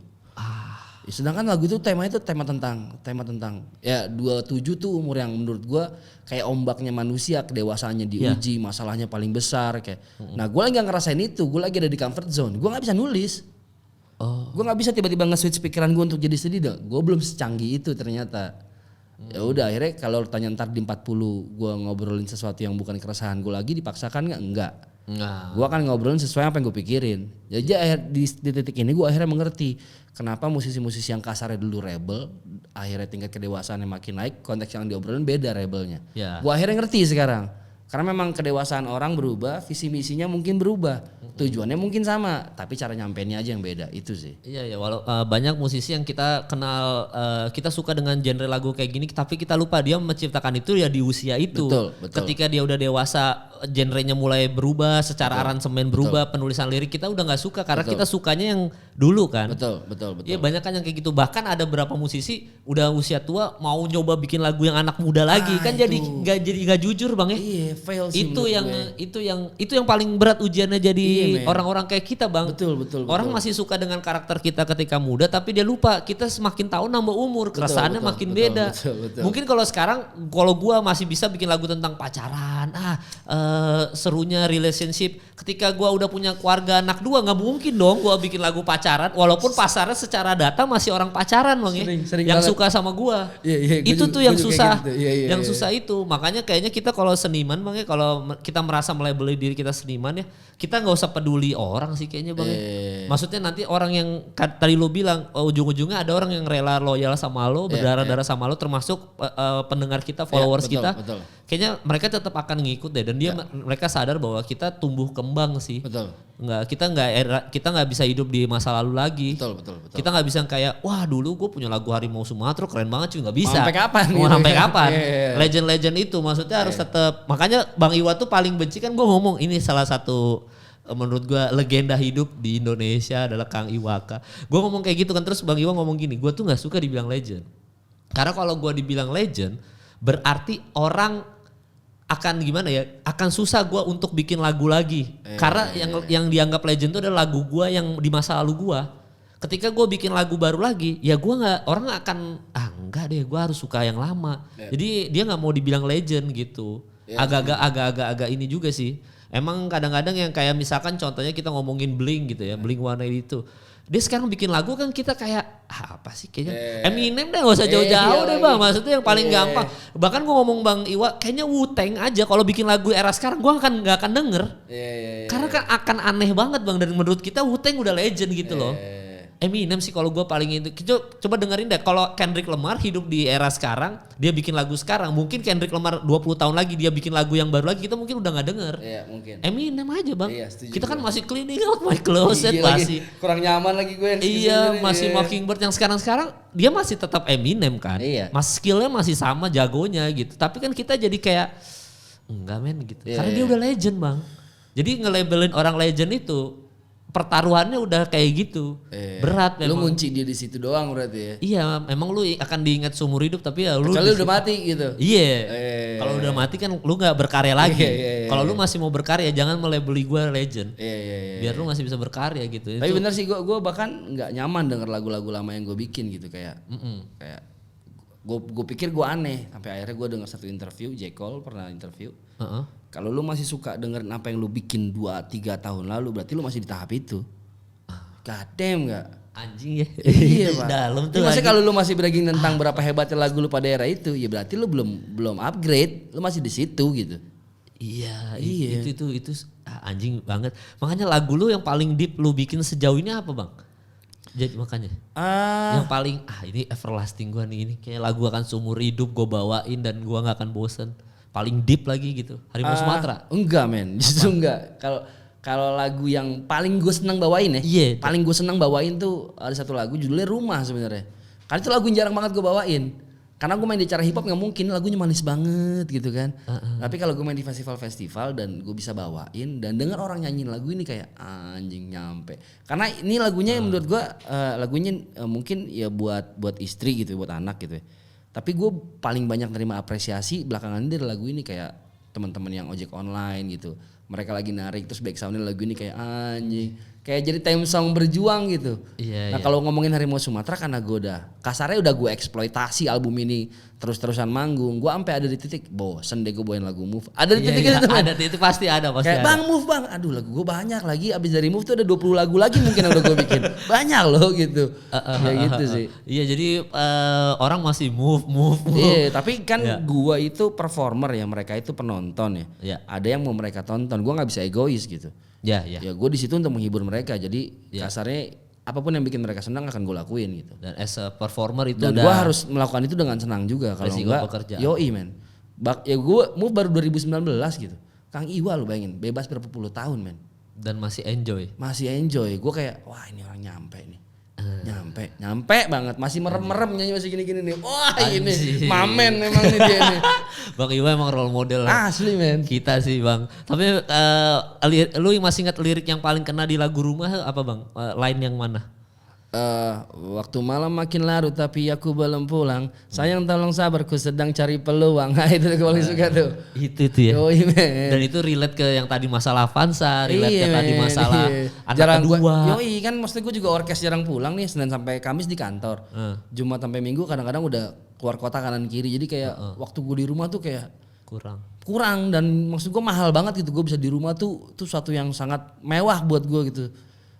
Sedangkan lagu itu temanya tema tentang ya 27 tuh umur yang menurut gue kayak ombaknya manusia, kedewasaannya diuji, masalahnya paling besar kayak. Nah gue lagi gak ngerasain itu, gue lagi ada di comfort zone. Gue nggak bisa nulis. Gue nggak bisa tiba-tiba nge-switch pikiran gue untuk jadi sedih dong. Gue belum secanggih itu ternyata. Ya udah akhirnya kalau tanya ntar di 40 gue ngobrolin sesuatu yang bukan keresahan gue lagi, dipaksakan nggak? Enggak. Gue akan ngobrolin sesuai apa yang gue pikirin. Jadi di titik ini gue akhirnya mengerti kenapa musisi-musisi yang kasarnya dulu rebel, akhirnya tingkat kedewasaannya makin naik, konteks yang diobrolin beda rebelnya. Gue akhirnya ngerti sekarang. Karena memang kedewasaan orang berubah, visi misinya mungkin berubah, tujuannya mungkin sama, tapi cara nyampeinnya aja yang beda, itu sih. Iya walau banyak musisi yang kita kenal, kita suka dengan genre lagu kayak gini, tapi kita lupa dia menciptakan itu ya di usia itu. Betul. Ketika dia udah dewasa, genrenya mulai berubah, secara aransemen berubah, penulisan lirik kita udah nggak suka karena kita sukanya yang dulu kan. Betul. Iya banyak kan yang kayak gitu. Bahkan ada beberapa musisi udah usia tua mau nyoba bikin lagu yang anak muda lagi, kan jadi nggak jujur bang ya. Iya, fail sih itu yang paling berat ujiannya jadi orang-orang kayak kita bang. Betul. Orang masih suka dengan karakter kita ketika muda, tapi dia lupa kita semakin tahun nambah umur, keresahannya makin beda. Betul. Mungkin kalau sekarang, kalau gua masih bisa bikin lagu tentang pacaran, serunya relationship. Ketika gua udah punya keluarga anak 2, nggak mungkin dong gua bikin lagu pacaran, walaupun pasarnya secara data masih orang pacaran bang ya, yang banget suka sama gua. Itu tuh yang susah, yang susah itu. Makanya kayaknya kita kalau seniman bang ya, kalau kita merasa melabeli diri kita seniman ya, kita nggak usah peduli orang sih kayaknya bang. Maksudnya nanti orang yang tadi lo bilang, ujung-ujungnya ada orang yang rela loyal sama lo, berdarah-darah sama lo, termasuk pendengar kita, followers kita. Kayaknya mereka tetap akan ngikut deh, dan mereka sadar bahwa kita tumbuh kembang sih. Kita nggak bisa hidup di masa lalu lagi. Betul. Kita nggak bisa kayak, wah dulu gue punya lagu Harimau Sumatera keren banget cuy, nggak bisa. Sampai kapan? Sampai kapan? Legend-legend itu maksudnya harus tetap. Makanya Bang Iwa tuh paling benci kan gue ngomong ini salah satu menurut gue legenda hidup di Indonesia adalah Kang Iwaka. Gue ngomong kayak gitu kan, terus Bang Iwa ngomong gini, gue tuh nggak suka dibilang legend. Karena kalau gue dibilang legend berarti orang akan gimana ya, akan susah gue untuk bikin lagu lagi. Karena yang dianggap legend itu adalah lagu gue yang di masa lalu gue. Ketika gue bikin lagu baru lagi, ya gue nggak, orang akan enggak deh, gue harus suka yang lama. Jadi dia nggak mau dibilang legend gitu. Agak-agak ini juga sih. Emang kadang-kadang yang kayak misalkan contohnya kita ngomongin Blink gitu ya, Blink 182 itu. Dia sekarang bikin lagu kan kita kayak apa sih kayaknya Eminem deh, gak usah jauh-jauh deh bang, maksudnya yang paling gampang. Bahkan gue ngomong Bang Iwa kayaknya Wu-Tang aja kalau bikin lagu era sekarang gue gak akan denger. Karena kan akan aneh banget bang, dan menurut kita Wu-Tang udah legend gitu loh. Eminem sih kalau gue paling itu. Coba dengerin deh, kalau Kendrick Lamar hidup di era sekarang, dia bikin lagu sekarang, mungkin Kendrick Lamar 20 tahun lagi dia bikin lagu yang baru lagi, kita mungkin udah gak denger. Mungkin. Eminem aja bang. Kita kan masih cleaning out my closet masih. Kurang nyaman lagi gue. Masih Mockingbird yang sekarang dia masih tetap Eminem kan. Mas skillnya masih sama, jagonya gitu. Tapi kan kita jadi kayak enggak men gitu. Karena dia udah legend bang. Jadi nge-labelin orang legend itu pertaruhannya udah kayak gitu. Berat memang. Lu ngunci dia di situ doang berarti ya. Iya, memang lu akan diingat seumur hidup, tapi ya lu kecuali udah mati gitu. Iya. Kalau udah mati kan lu nggak berkarya lagi. Kalau lu masih mau berkarya, jangan melabeli gue legend. Biar lu masih bisa berkarya gitu. Tapi bener sih, gue bahkan nggak nyaman denger lagu-lagu lama yang gue bikin gitu, kayak kayak gue pikir gue aneh, sampai akhirnya gue denger satu interview, J. Cole pernah interview. Kalau lu masih suka dengerin apa yang lu bikin 2-3 tahun lalu, berarti lu masih di tahap itu. God damn gak? Anjing ya. Iya Pak. Dalam tuh. Maksudnya kalau lu masih bragging tentang berapa hebatnya lagu lu pada era itu, ya berarti lu belum upgrade, lu masih di situ gitu. Iya. Itu anjing banget. Makanya lagu lu yang paling deep lu bikin sejauh ini apa bang? Jadi makanya yang paling ini everlasting gue nih, ini kayak lagu akan seumur hidup gue bawain dan gue nggak akan bosen. Paling deep lagi gitu. Harimau Sumatera. Enggak men, justru enggak. Kalau lagu yang paling gue seneng bawain ya, paling gue seneng bawain tuh ada satu lagu judulnya Rumah sebenarnya. Karena itu lagu yang jarang banget gue bawain. Karena gue main di acara hip hop nggak mungkin lagunya manis banget gitu kan. Tapi kalau gue main di festival-festival dan gue bisa bawain dan dengar orang nyanyiin lagu ini kayak anjing nyampe. Karena ini lagunya menurut gue lagunya mungkin ya buat istri gitu, buat anak gitu ya. Tapi gue paling banyak terima apresiasi belakangan ini dari lagu ini kayak teman-teman yang ojek online gitu. Mereka lagi narik terus back soundnya lagu ini kayak anjing. Kayak jadi theme song berjuang gitu. Nah kalau ngomongin Harimau Sumatera karena gue kasarnya udah gue eksploitasi album ini terus-terusan manggung. Gue sampai ada di titik bosen deh gue bawain lagu Move. Ada di titik itu. Ada itu pasti ada. Kayak Bang Move Bang. Aduh lagu gue banyak lagi. Abis dari Move tuh ada 20 lagu lagi mungkin yang udah gue bikin. Banyak loh gitu. Ya gitu sih. Iya jadi orang masih move. Iya tapi kan gue itu performer ya. Mereka itu penonton ya. Ada yang mau mereka tonton. Gue gak bisa egois gitu. Ya gue di situ untuk menghibur mereka. Jadi kasarnya apapun yang bikin mereka senang akan gue lakuin gitu. Dan as a performer itu dan gue harus melakukan itu dengan senang juga. Kalau enggak yoi men. Ya gue Move baru 2019 gitu. Kang Iwa lu bayangin bebas berapa puluh tahun men. Dan masih enjoy. Gue kayak wah ini orang nyampe nih. Nyampe banget, masih merem-merem nyanyi masih gini-gini nih. Wah ini mamen memang nih dia nih. Bang Iwa emang role model. Asli men. Kita sih bang. Tapi lu masih ingat lirik yang paling kena di lagu Rumah apa bang? Line yang mana? Waktu malam makin larut tapi aku belum pulang. Sayang tolong sabar ku sedang cari peluang. Nah, itu gue paling suka tuh. Itu ya. Yoi, dan itu relate ke yang tadi masalah Avanza, relate ke tadi masalah anak jarang kedua. Yoi kan maksudnya gue juga orkes jarang pulang nih Senin sampai Kamis di kantor. Jumat sampai Minggu kadang-kadang udah keluar kota kanan kiri. Jadi kayak waktu gue di rumah tuh kayak kurang dan maksud gue mahal banget gitu. Gue bisa di rumah tuh suatu yang sangat mewah buat gue gitu.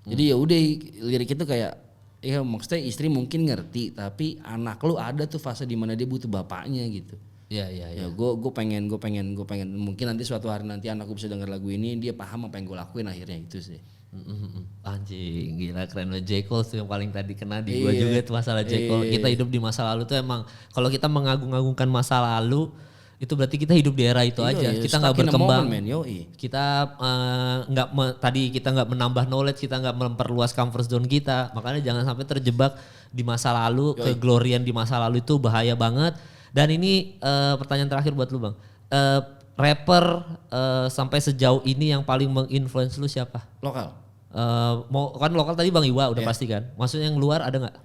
Jadi ya udah lirik itu kayak ya maksudnya istri mungkin ngerti tapi anak lu ada tuh fase dimana dia butuh bapaknya gitu. Ya gue pengen mungkin nanti suatu hari nanti anakku bisa denger lagu ini dia paham apa yang gue lakuin akhirnya itu sih. Anjing gila keren banget. J. Cole tuh yang paling tadi kena di gue juga tuh masalah J. Cole. Kita hidup di masa lalu tuh emang kalau kita mengagung-agungkan masa lalu itu berarti kita hidup di era itu aja. Kita nggak berkembang. Kita tadi kita nggak menambah knowledge, kita nggak memperluas comfort zone kita. Makanya jangan sampai terjebak di masa lalu. Keglorian di masa lalu itu bahaya banget. Dan ini pertanyaan terakhir buat lu bang. Rapper sampai sejauh ini yang paling menginfluence lu siapa? Lokal. Kan lokal tadi Bang Iwa udah pasti kan. Maksudnya yang luar ada nggak?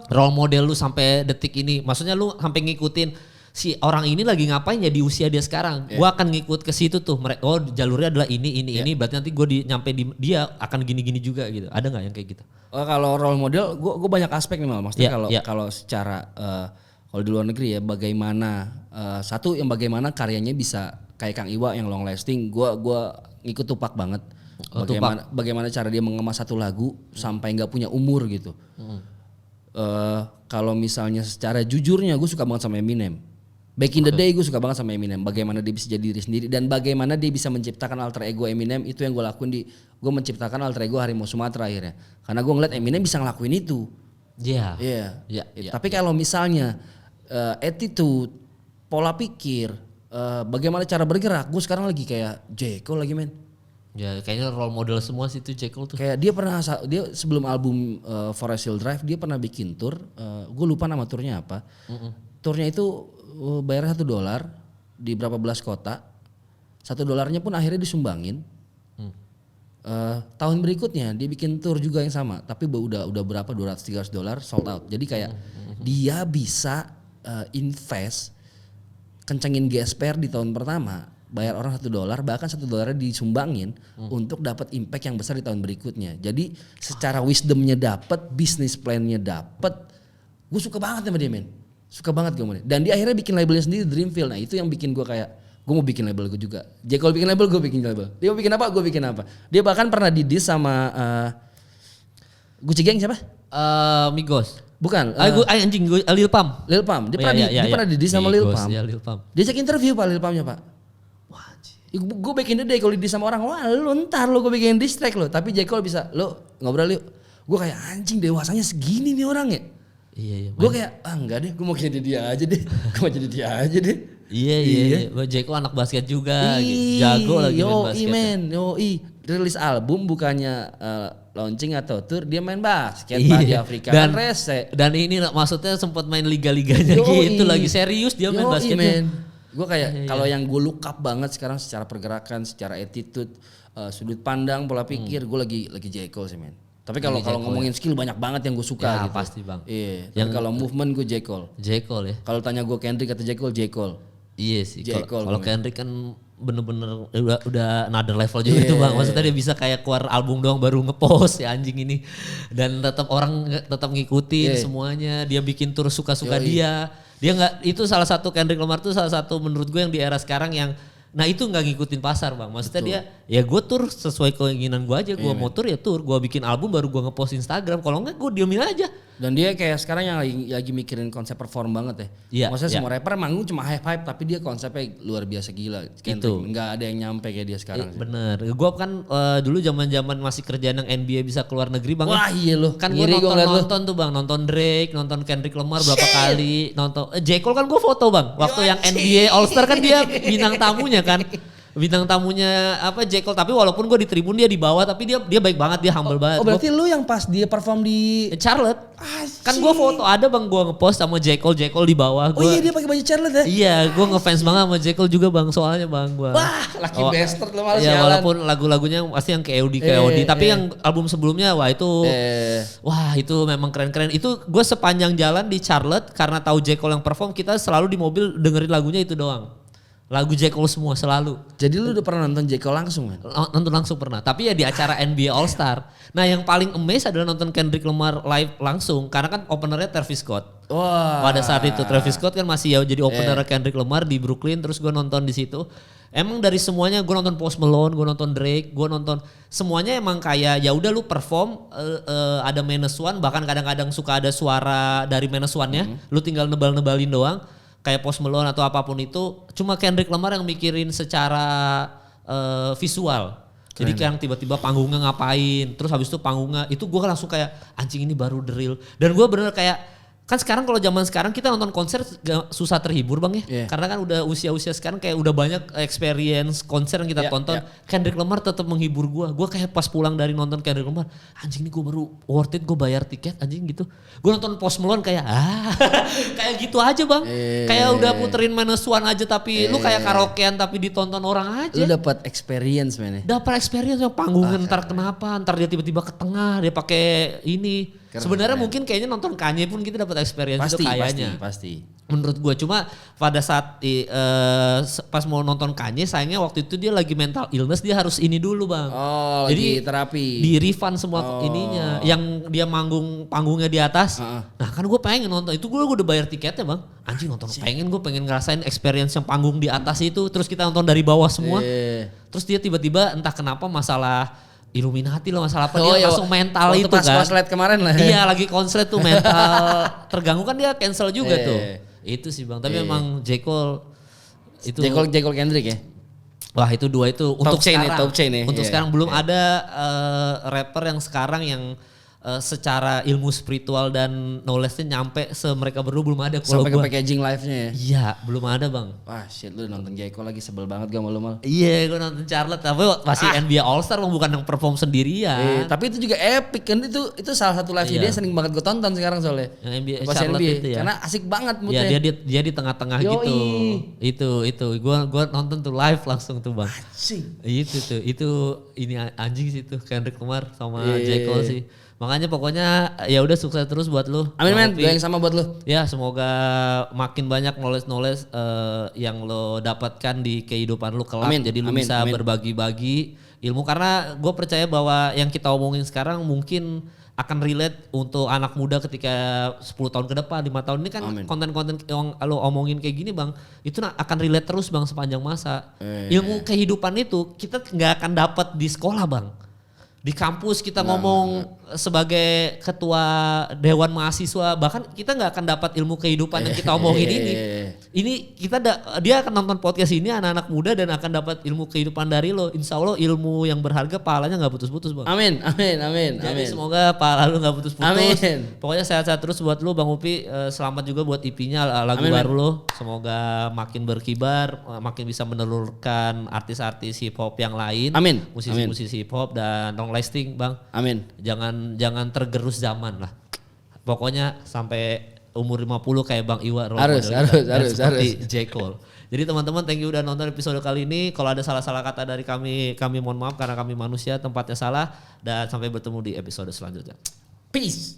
Role model lu sampai detik ini. Maksudnya lu sampai ngikutin si orang ini lagi ngapain ya di usia dia sekarang. Gue akan ngikut ke situ tuh. Oh jalurnya adalah ini. Berarti nanti gue nyampe di dia akan gini-gini juga gitu. Ada nggak yang kayak gitu? Kalau role model, gue banyak aspek nih maksudnya kalau secara kalau di luar negeri ya bagaimana satu yang bagaimana karyanya bisa kayak Kang Iwa yang long lasting. Gue ngikut Tupac banget. Bagaimana cara dia mengemas satu lagu sampai nggak punya umur gitu. Kalau misalnya secara jujurnya gue suka banget sama Eminem. Back in the day gue suka banget sama Eminem. Bagaimana dia bisa jadi diri sendiri dan bagaimana dia bisa menciptakan alter ego Eminem itu yang gue lakuin gue menciptakan alter ego Harimau Sumatera akhirnya. Karena gue ngeliat Eminem bisa ngelakuin itu. Tapi kalau misalnya attitude, pola pikir, bagaimana cara bergerak, gue sekarang lagi kayak J. Cole lagi men. Ya kayaknya role model semua sih itu J. Cole tuh. Kayak dia sebelum album Forest Hill Drive dia pernah bikin tour. Gue lupa nama turnya apa. Turnya itu bayar $1 di berapa belas kota. $1 pun akhirnya disumbangin. Tahun berikutnya dia bikin tour juga yang sama, tapi udah berapa $200-300 sold out. Jadi kayak dia bisa invest kencengin GSPR di tahun pertama, bayar orang $1, bahkan $1 disumbangin untuk dapat impact yang besar di tahun berikutnya. Jadi secara wisdomnya dapat, bisnis plannya dapat. Gue suka banget sama dia men. Suka banget gue sama dia. Dan dia akhirnya bikin labelnya sendiri Dreamville. Nah itu yang bikin gue kayak gue mau bikin label gue juga. J. Cole bikin label, gue bikin label. Dia mau bikin apa, gue bikin apa. Dia bahkan pernah didis sama Gucci Gang siapa? Migos. Bukan. Lil Pump. Lil Pump. Dia pernah didis sama Lil Pump. Lil Pump. Dia cek interview Pak Lil Pumpnya Pak. Wah gue bikin deh kalau didis sama orang. Wah lu ntar lu gue bikin diss track lu. Tapi J. Cole bisa. Lu ngobrol yuk. Gue kayak anjing dewasanya segini nih orang ya. Iya. Gue kayak enggak deh, gue mau jadi dia aja deh. Gue mau jadi dia aja deh. Iya. Jeko anak basket juga, jago lagi main basket. Rilis album bukannya launching atau tour, dia main basket di Afrika dan, kan rese. Dan ini maksudnya sempat main liga-liganya gitu lagi serius dia main basketnya. Gue kayak kalau yang gue look up banget sekarang secara pergerakan, secara attitude, sudut pandang, pola pikir, gue lagi J. Cole sih men. Tapi kalau ngomongin skill banyak banget yang gue suka gitu. Pasti bang. Iya. Yang kalau movement gue J. Cole. J. Cole ya. Kalau tanya gue Kendrick atau J. Cole. Iya sih. Kalau Kendrick kan bener-bener udah another level juga itu bang. Maksudnya dia bisa kayak keluar album doang baru ngepost ya anjing ini. Dan tetap orang tetap ngikutin semuanya. Dia bikin tour suka-suka dia. Dia nggak, itu salah satu Kendrick Lamar tuh salah satu menurut gue yang di era sekarang yang nah itu nggak ngikutin pasar bang. Maksudnya dia ya gue tur sesuai keinginan gue aja. Gue mau tur ya tur. Gue bikin album baru gue ngepost Instagram. Kalau enggak gue diemin aja. Dan dia kayak sekarang yang lagi mikirin konsep perform banget ya. Iya. Maksudnya semua rapper manggung cuma hype tapi dia konsepnya luar biasa gila. Itu nggak ada yang nyampe kayak dia sekarang. Bener. Gue kan dulu zaman masih kerjaan yang NBA bisa keluar negeri bang. Wah iya loh. Kan gue nonton tuh bang. Nonton Drake, nonton Kendrick Lamar berapa kali. Nonton J. Cole kan gue foto bang. Waktu yang NBA All Star kan dia bintang tamunya kan. Bintang tamunya J. Cole, tapi walaupun gue di tribun dia di bawah tapi dia baik banget, dia humble banget. Oh berarti lu yang pas dia perform di Charlotte? Kan gue foto ada bang, gue ngepost sama J. Cole di bawah. Oh iya dia pakai baju Charlotte ya? Iya, gue ngefans banget sama J. Cole juga bang, soalnya bang gue. Wah, lucky bastard lu malah. Iya walaupun lagu-lagunya pasti yang KOD, tapi yang album sebelumnya wah itu memang keren-keren. Itu gue sepanjang jalan di Charlotte karena tahu J. Cole yang perform, kita selalu di mobil dengerin lagunya itu doang. Lagu J. Cole semua selalu. Jadi lu udah pernah nonton J. Cole langsung kan? Nonton langsung pernah. Tapi ya di acara NBA All Star. Nah yang paling amazed adalah nonton Kendrick Lamar live langsung. Karena kan openernya Travis Scott. Wah. Pada saat itu Travis Scott kan masih ya jadi opener Kendrick Lamar di Brooklyn. Terus gue nonton di situ. Emang dari semuanya gue nonton Post Malone, gue nonton Drake, gue nonton semuanya emang kayak ya udah lu perform ada minus one, bahkan kadang-kadang suka ada suara dari minus one-nya. Lu tinggal nebal-nebalin doang. Kayak Post Malone atau apapun itu, cuma Kendrick Lamar yang mikirin secara visual. Jadi kan tiba-tiba panggungnya ngapain, terus habis itu panggungnya, itu gue langsung kayak anjing ini baru the real. Dan gue bener kayak, kan sekarang kalau zaman sekarang kita nonton konser susah terhibur bang ya. Karena kan udah usia-usia sekarang kayak udah banyak experience konser yang kita tonton. Kendrick Lamar tetap menghibur gue. Gue kayak pas pulang dari nonton Kendrick Lamar, anjing ini gue baru worth it gue bayar tiket anjing gitu. Gue nonton Post Malone kayak kayak gitu aja bang. Kayak udah puterin minus one aja tapi lu kayak karaokean tapi ditonton orang aja. Lu dapat experience men. Dapat experience yang panggungnya ntar kenapa, ntar dia tiba-tiba ke tengah dia pakai ini. Sebenarnya mungkin kayaknya nonton Kanye pun kita dapat experience itu kayaknya. Pasti. Menurut gue cuma pada saat pas mau nonton Kanye sayangnya waktu itu dia lagi mental illness, dia harus ini dulu bang. Oh jadi lagi terapi. Di refund semua ininya. Yang dia panggungnya di atas. Nah kan gue pengen nonton itu, gue udah bayar tiketnya bang. Anjing nonton gue pengen ngerasain experience yang panggung di atas itu. Terus kita nonton dari bawah semua. Terus dia tiba-tiba entah kenapa masalah Illuminati loh masalah apa dia langsung mental itu kan. Waktu pas konslet kemarin lah. Iya lagi konslet tuh mental terganggu kan dia cancel juga tuh. Itu sih bang, tapi memang J. Cole itu. J. Cole Kendrick ya? Wah itu dua itu untuk sekarang. Top chain ya. Untuk sekarang belum ada rapper yang sekarang yang secara ilmu spiritual dan knowledge-nya nyampe mereka berdua belum ada. Sampai ke packaging live-nya ya? Iya belum ada bang. Wah shit lu nonton J. Cole lagi sebel banget gak malu mal. Iya gue nonton Charlotte tapi masih NBA All Star bang, bukan yang perform sendirian. Tapi itu juga epic kan, itu salah satu live dia sering banget gue tonton sekarang soalnya. Yang NBA Charlotte itu ya. Karena asik banget moodnya. Iya dia di tengah-tengah gitu. Itu gue nonton tuh live langsung tuh bang. Anjing. Itu ini anjing sih tuh Kendrick Lamar sama J. Cole sih. Makanya pokoknya ya udah sukses terus buat lu. Amin men, yang sama buat lu. Ya semoga makin banyak knowledge yang lo dapatkan di kehidupan lu kelak. Jadi lu bisa berbagi-bagi ilmu, karena gue percaya bahwa yang kita omongin sekarang mungkin akan relate untuk anak muda ketika 10 tahun ke depan, 5 tahun ini kan konten-konten yang lo omongin kayak gini bang, itu akan relate terus bang sepanjang masa. Ilmu kehidupan itu kita nggak akan dapat di sekolah bang. di kampus kita ngomong sebagai ketua dewan mahasiswa, bahkan kita nggak akan dapat ilmu kehidupan yang kita omongin ini. Ini dia akan nonton podcast ini anak-anak muda dan akan dapat ilmu kehidupan dari lo. Insya Allah ilmu yang berharga, pahalanya nggak putus-putus bang. Amin. Jadi semoga pahala lu nggak putus-putus. Amin. Pokoknya sehat-sehat terus buat lu Bang Upi. Selamat juga buat EP-nya lagu baru lo. Semoga makin berkibar, makin bisa menelurkan artis-artis hip hop yang lain. Amin. Musisi-musisi hip hop dan long lasting bang. Amin. Jangan tergerus zaman lah. Pokoknya sampai umur 50 kayak Bang Iwa. Harus. J. Cole. Jadi teman-teman thank you udah nonton episode kali ini. Kalau ada salah-salah kata dari kami mohon maaf karena kami manusia, tempatnya salah. Dan sampai bertemu di episode selanjutnya. Peace.